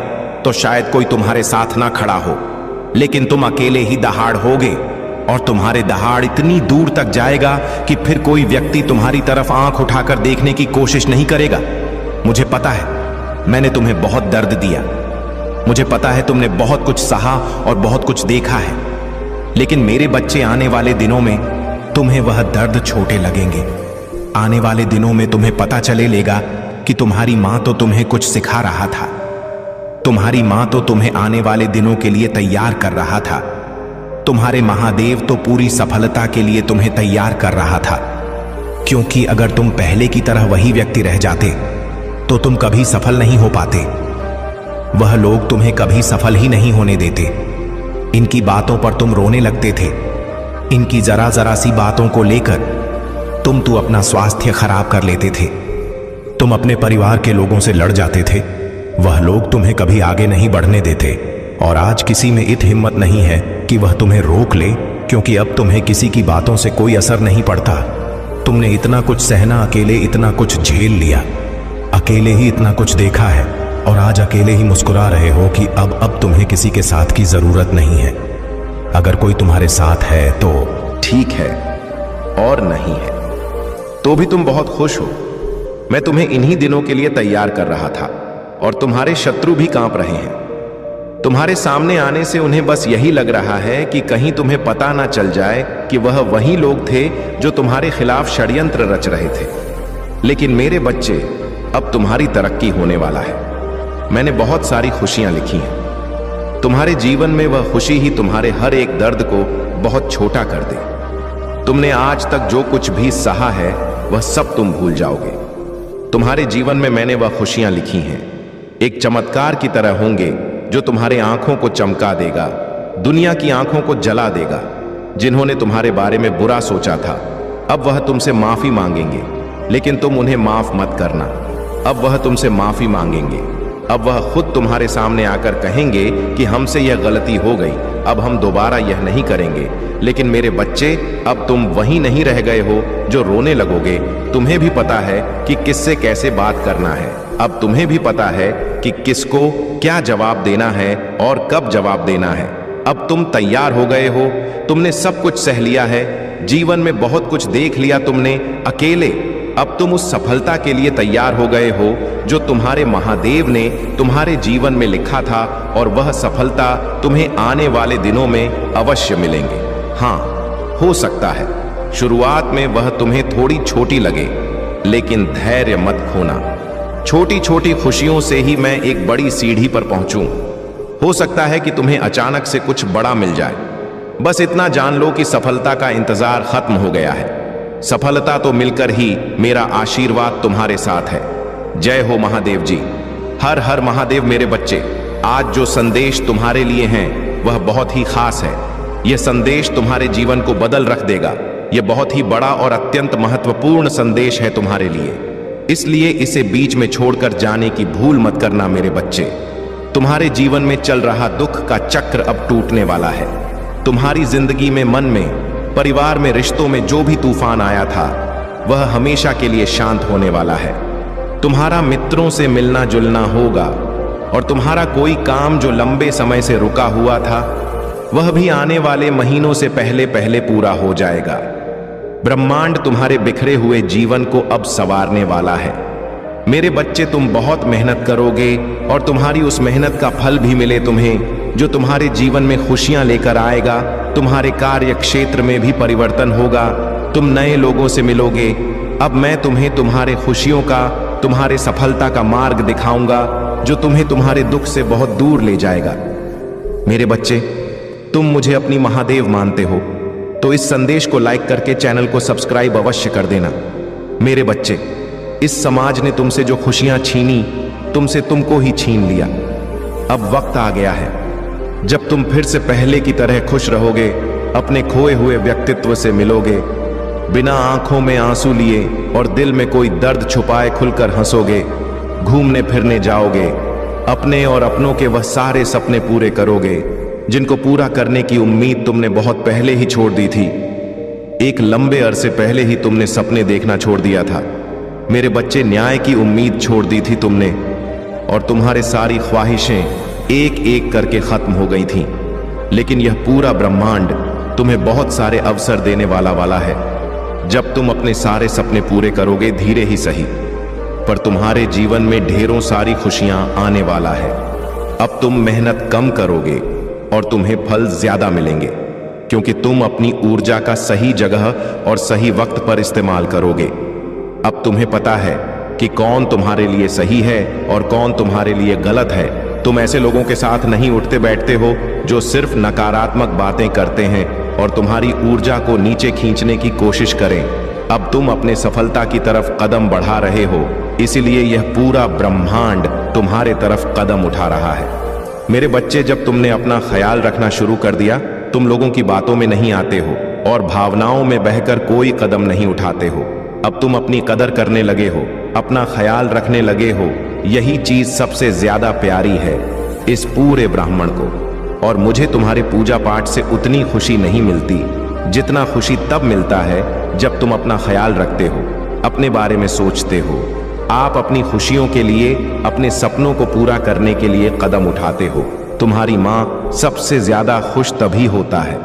तो शायद कोई तुम्हारे साथ ना खड़ा हो, लेकिन तुम अकेले ही दहाड़ होगे और तुम्हारे दहाड़ इतनी दूर तक जाएगा कि फिर कोई व्यक्ति तुम्हारी तरफ आंख उठाकर देखने की कोशिश नहीं करेगा। मुझे पता है मैंने तुम्हें बहुत दर्द दिया। मुझे पता है तुमने बहुत कुछ सहा और बहुत कुछ देखा है, लेकिन मेरे बच्चे, आने वाले दिनों में तुम्हें वह दर्द छोटे लगेंगे। आने वाले दिनों में तुम्हें पता चले लेगा कि तुम्हारी मां तो तुम्हें कुछ सिखा रहा था। तुम्हारी मां तो तुम्हें आने वाले दिनों के लिए तैयार कर रहा था। तुम्हारे महादेव तो पूरी सफलता के लिए तुम्हें तैयार कर रहा था, क्योंकि अगर तुम पहले की तरह वही व्यक्ति रह जाते तो तुम कभी सफल नहीं हो पाते। वह लोग तुम्हें कभी सफल ही नहीं होने देते। इनकी बातों पर तुम रोने लगते थे। इनकी जरा जरा सी बातों को लेकर तुम तो अपना स्वास्थ्य खराब कर लेते थे। तुम अपने परिवार के लोगों से लड़ जाते थे। वह लोग तुम्हें कभी आगे नहीं बढ़ने देते और आज किसी में इत हिम्मत नहीं है
कि वह तुम्हें रोक ले, क्योंकि अब तुम्हें किसी की बातों से कोई असर नहीं पड़ता। तुमने इतना कुछ सहना, अकेले इतना कुछ झेल लिया, अकेले ही इतना कुछ देखा है, और आज अकेले ही मुस्कुरा रहे हो कि अब तुम्हें किसी के साथ की जरूरत नहीं है। अगर कोई तुम्हारे साथ है तो
ठीक है, और नहीं है तो भी तुम बहुत खुश हो। मैं तुम्हें इन्हीं दिनों के लिए तैयार कर रहा था, और तुम्हारे शत्रु भी कांप रहे हैं। तुम्हारे सामने आने से उन्हें बस यही लग रहा है कि कहीं तुम्हें पता ना चल जाए कि वह वही लोग थे जो तुम्हारे खिलाफ षड्यंत्र रच रहे थे। लेकिन मेरे बच्चे, अब तुम्हारी तरक्की होने वाला है। मैंने बहुत सारी खुशियां लिखी हैं। तुम्हारे जीवन में वह खुशी ही तुम्हारे हर एक दर्द को बहुत छोटा कर दे। तुमने आज तक जो कुछ भी सहा है वह सब तुम भूल जाओगे। तुम्हारे जीवन में मैंने वह खुशियां लिखी हैं, एक चमत्कार की तरह होंगे जो तुम्हारे आंखों को चमका देगा, दुनिया की आंखों को जला देगा। जिन्होंने तुम्हारे बारे में बुरा सोचा था, अब वह तुमसे माफी मांगेंगे, लेकिन तुम उन्हें माफ मत करना। अब वह तुमसे माफी मांगेंगे। अब वह खुद तुम्हारे सामने आकर कहेंगे कि हमसे यह गलती हो गई, अब हम दोबारा यह नहीं करेंगे। लेकिन मेरे बच्चे, अब तुम वहीं नहीं रह गए हो जो रोने लगोगे। तुम्हें भी पता है कि किससे कैसे बात करना है। अब तुम्हें भी पता है कि किसको क्या जवाब देना है और कब जवाब देना है। अब तुम तैयार हो गए हो। तुमने सब कुछ सह लिया है, जीवन में बहुत कुछ देख लिया तुमने अकेले। अब तुम उस सफलता के लिए तैयार हो गए हो जो तुम्हारे महादेव ने तुम्हारे जीवन में लिखा था, और वह सफलता तुम्हें आने वाले दिनों में अवश्य मिलेंगे। हाँ, हो सकता है शुरुआत में वह तुम्हें थोड़ी छोटी लगे, लेकिन धैर्य मत खोना। छोटी छोटी खुशियों से ही मैं एक बड़ी सीढ़ी पर पहुंचूं। हो सकता है कि तुम्हें अचानक से कुछ बड़ा मिल जाए। बस इतना जान लो कि सफलता का इंतजार खत्म हो गया है। सफलता तो मिलकर ही मेरा आशीर्वाद तुम्हारे साथ है। जय हो महादेव जी। हर हर महादेव। मेरे बच्चे, आज जो संदेश तुम्हारे लिए हैं वह बहुत ही खास है। यह संदेश तुम्हारे जीवन को बदल रख देगा। यह बहुत ही बड़ा और अत्यंत महत्वपूर्ण संदेश है तुम्हारे लिए, इसलिए इसे बीच में छोड़कर जाने की भूल मत करना मेरे बच्चे। तुम्हारे जीवन में चल रहा दुख का चक्र अब टूटने वाला है। तुम्हारी जिंदगी में, मन में, परिवार में, रिश्तों में जो भी तूफान आया था वह हमेशा के लिए शांत होने वाला है। तुम्हारा मित्रों से मिलना जुलना होगा, और तुम्हारा कोई काम जो लंबे समय से रुका हुआ था वह भी आने वाले महीनों से पहले पहले पूरा हो जाएगा। ब्रह्मांड तुम्हारे बिखरे हुए जीवन को अब संवारने वाला है। मेरे बच्चे, तुम बहुत मेहनत करोगे और तुम्हारी उस मेहनत का फल भी मिले तुम्हें, जो तुम्हारे जीवन में खुशियां लेकर आएगा। तुम्हारे कार्य क्षेत्र में भी परिवर्तन होगा। तुम नए लोगों से मिलोगे। अब मैं तुम्हें तुम्हारे खुशियों का, तुम्हारे सफलता का मार्ग दिखाऊंगा जो तुम्हें तुम्हारे दुख से बहुत दूर ले जाएगा। मेरे बच्चे, तुम मुझे अपनी महादेव मानते हो तो इस संदेश को लाइक करके चैनल को सब्सक्राइब अवश्य कर देना। मेरे बच्चे, इस समाज ने तुमसे जो खुशियां छीनी, तुमसे तुमको ही छीन लिया। अब वक्त आ गया है जब तुम फिर से पहले की तरह खुश रहोगे, अपने खोए हुए व्यक्तित्व से मिलोगे, बिना आंखों में आंसू लिए और दिल में कोई दर्द छुपाए खुलकर हंसोगे, घूमने फिरने जाओगे, अपने और अपनों के वह सारे सपने पूरे करोगे जिनको पूरा करने की उम्मीद तुमने बहुत पहले ही छोड़ दी थी। एक लंबे अरसे पहले ही तुमने सपने देखना छोड़ दिया था। मेरे बच्चे, न्याय की उम्मीद छोड़ दी थी तुमने, और तुम्हारे सारी ख्वाहिशें एक एक करके खत्म हो गई थीं। लेकिन यह पूरा ब्रह्मांड तुम्हें बहुत सारे अवसर देने वाला है। जब तुम अपने सारे सपने पूरे करोगे, धीरे ही सही, पर तुम्हारे जीवन में ढेरों सारी खुशियां आने वाला है। अब तुम मेहनत कम करोगे और तुम्हें फल ज्यादा मिलेंगे, क्योंकि तुम अपनी ऊर्जा का सही जगह और सही वक्त पर इस्तेमाल करोगे। अब तुम्हें पता है कि कौन तुम्हारे लिए सही है और कौन तुम्हारे लिए गलत है। तुम ऐसे लोगों के साथ नहीं उठते बैठते हो जो सिर्फ नकारात्मक बातें करते हैं और तुम्हारी ऊर्जा को नीचे खींचने की कोशिश करें। अब तुम अपने सफलता की तरफ कदम बढ़ा रहे हो, इसीलिए यह पूरा ब्रह्मांड तुम्हारे तरफ कदम उठा रहा है। मेरे बच्चे, जब तुमने अपना ख्याल रखना शुरू कर दिया, तुम लोगों की बातों में नहीं आते हो और भावनाओं में बहकर कोई कदम नहीं उठाते हो। अब तुम अपनी कदर करने लगे हो, अपना ख्याल रखने लगे हो। यही चीज सबसे ज्यादा प्यारी है इस पूरे ब्राह्मण को। और मुझे तुम्हारे पूजा पाठ से उतनी खुशी नहीं मिलती जितना खुशी तब मिलता है जब तुम अपना ख्याल रखते हो, अपने बारे में सोचते हो। आप अपनी खुशियों के लिए, अपने सपनों को पूरा करने के लिए कदम उठाते हो। तुम्हारी माँ सबसे ज्यादा खुश तभी होता है,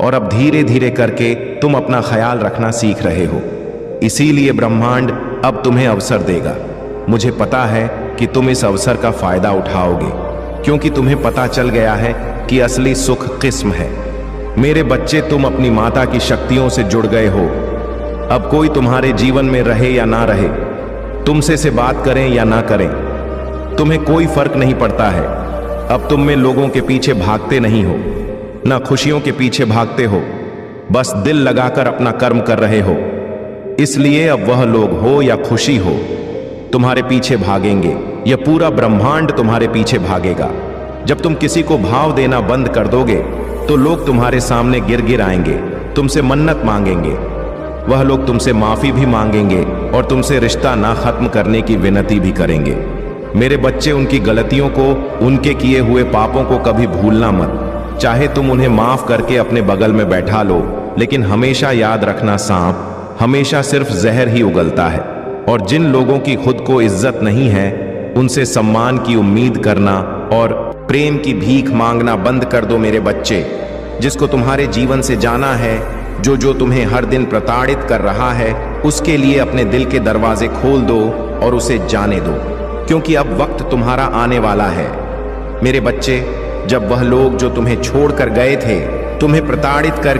और अब धीरे धीरे करके तुम अपना ख्याल रखना सीख रहे हो। इसीलिए ब्रह्मांड अब तुम्हें अवसर देगा। मुझे पता है कि तुम इस अवसर का फायदा उठाओगे, क्योंकि तुम्हें पता चल गया है कि असली सुख किस्म है। मेरे बच्चे, तुम अपनी माता की शक्तियों से जुड़ गए हो। अब कोई तुम्हारे जीवन में रहे या ना रहे, तुमसे से बात करें या ना करें, तुम्हें कोई फर्क नहीं पड़ता है। अब तुम में लोगों के पीछे भागते नहीं हो, ना खुशियों के पीछे भागते हो, बस दिल लगाकर अपना कर्म कर रहे हो। इसलिए अब वह लोग हो या खुशी हो, तुम्हारे पीछे भागेंगे। यह पूरा ब्रह्मांड तुम्हारे पीछे भागेगा। जब तुम किसी को भाव देना बंद कर दोगे तो लोग तुम्हारे सामने गिर गिर आएंगे, तुमसे मन्नत मांगेंगे। वह लोग तुमसे माफी भी मांगेंगे और तुमसे रिश्ता ना खत्म करने की विनती भी करेंगे। मेरे बच्चे, उनकी गलतियों को, उनके किए हुए पापों को कभी भूलना मत। चाहे तुम उन्हें माफ करके अपने बगल में बैठा लो, लेकिन हमेशा याद रखना, सांप हमेशा सिर्फ जहर ही उगलता है। और जिन लोगों की खुद को इज्जत नहीं है, उनसे सम्मान की उम्मीद करना और प्रेम की भीख मांगना बंद कर दो मेरे बच्चे। जिसको तुम्हारे जीवन से जाना है, जो तुम्हें हर दिन प्रताड़ित कर रहा है, उसके लिए अपने दिल के दरवाजे खोल दो और उसे जाने दो, क्योंकि अब वक्त तुम्हारा आने वाला है। मेरे बच्चे, जब वह लोग जो तुम्हें छोड़कर गए थे, तुम्हें प्रताड़ित कर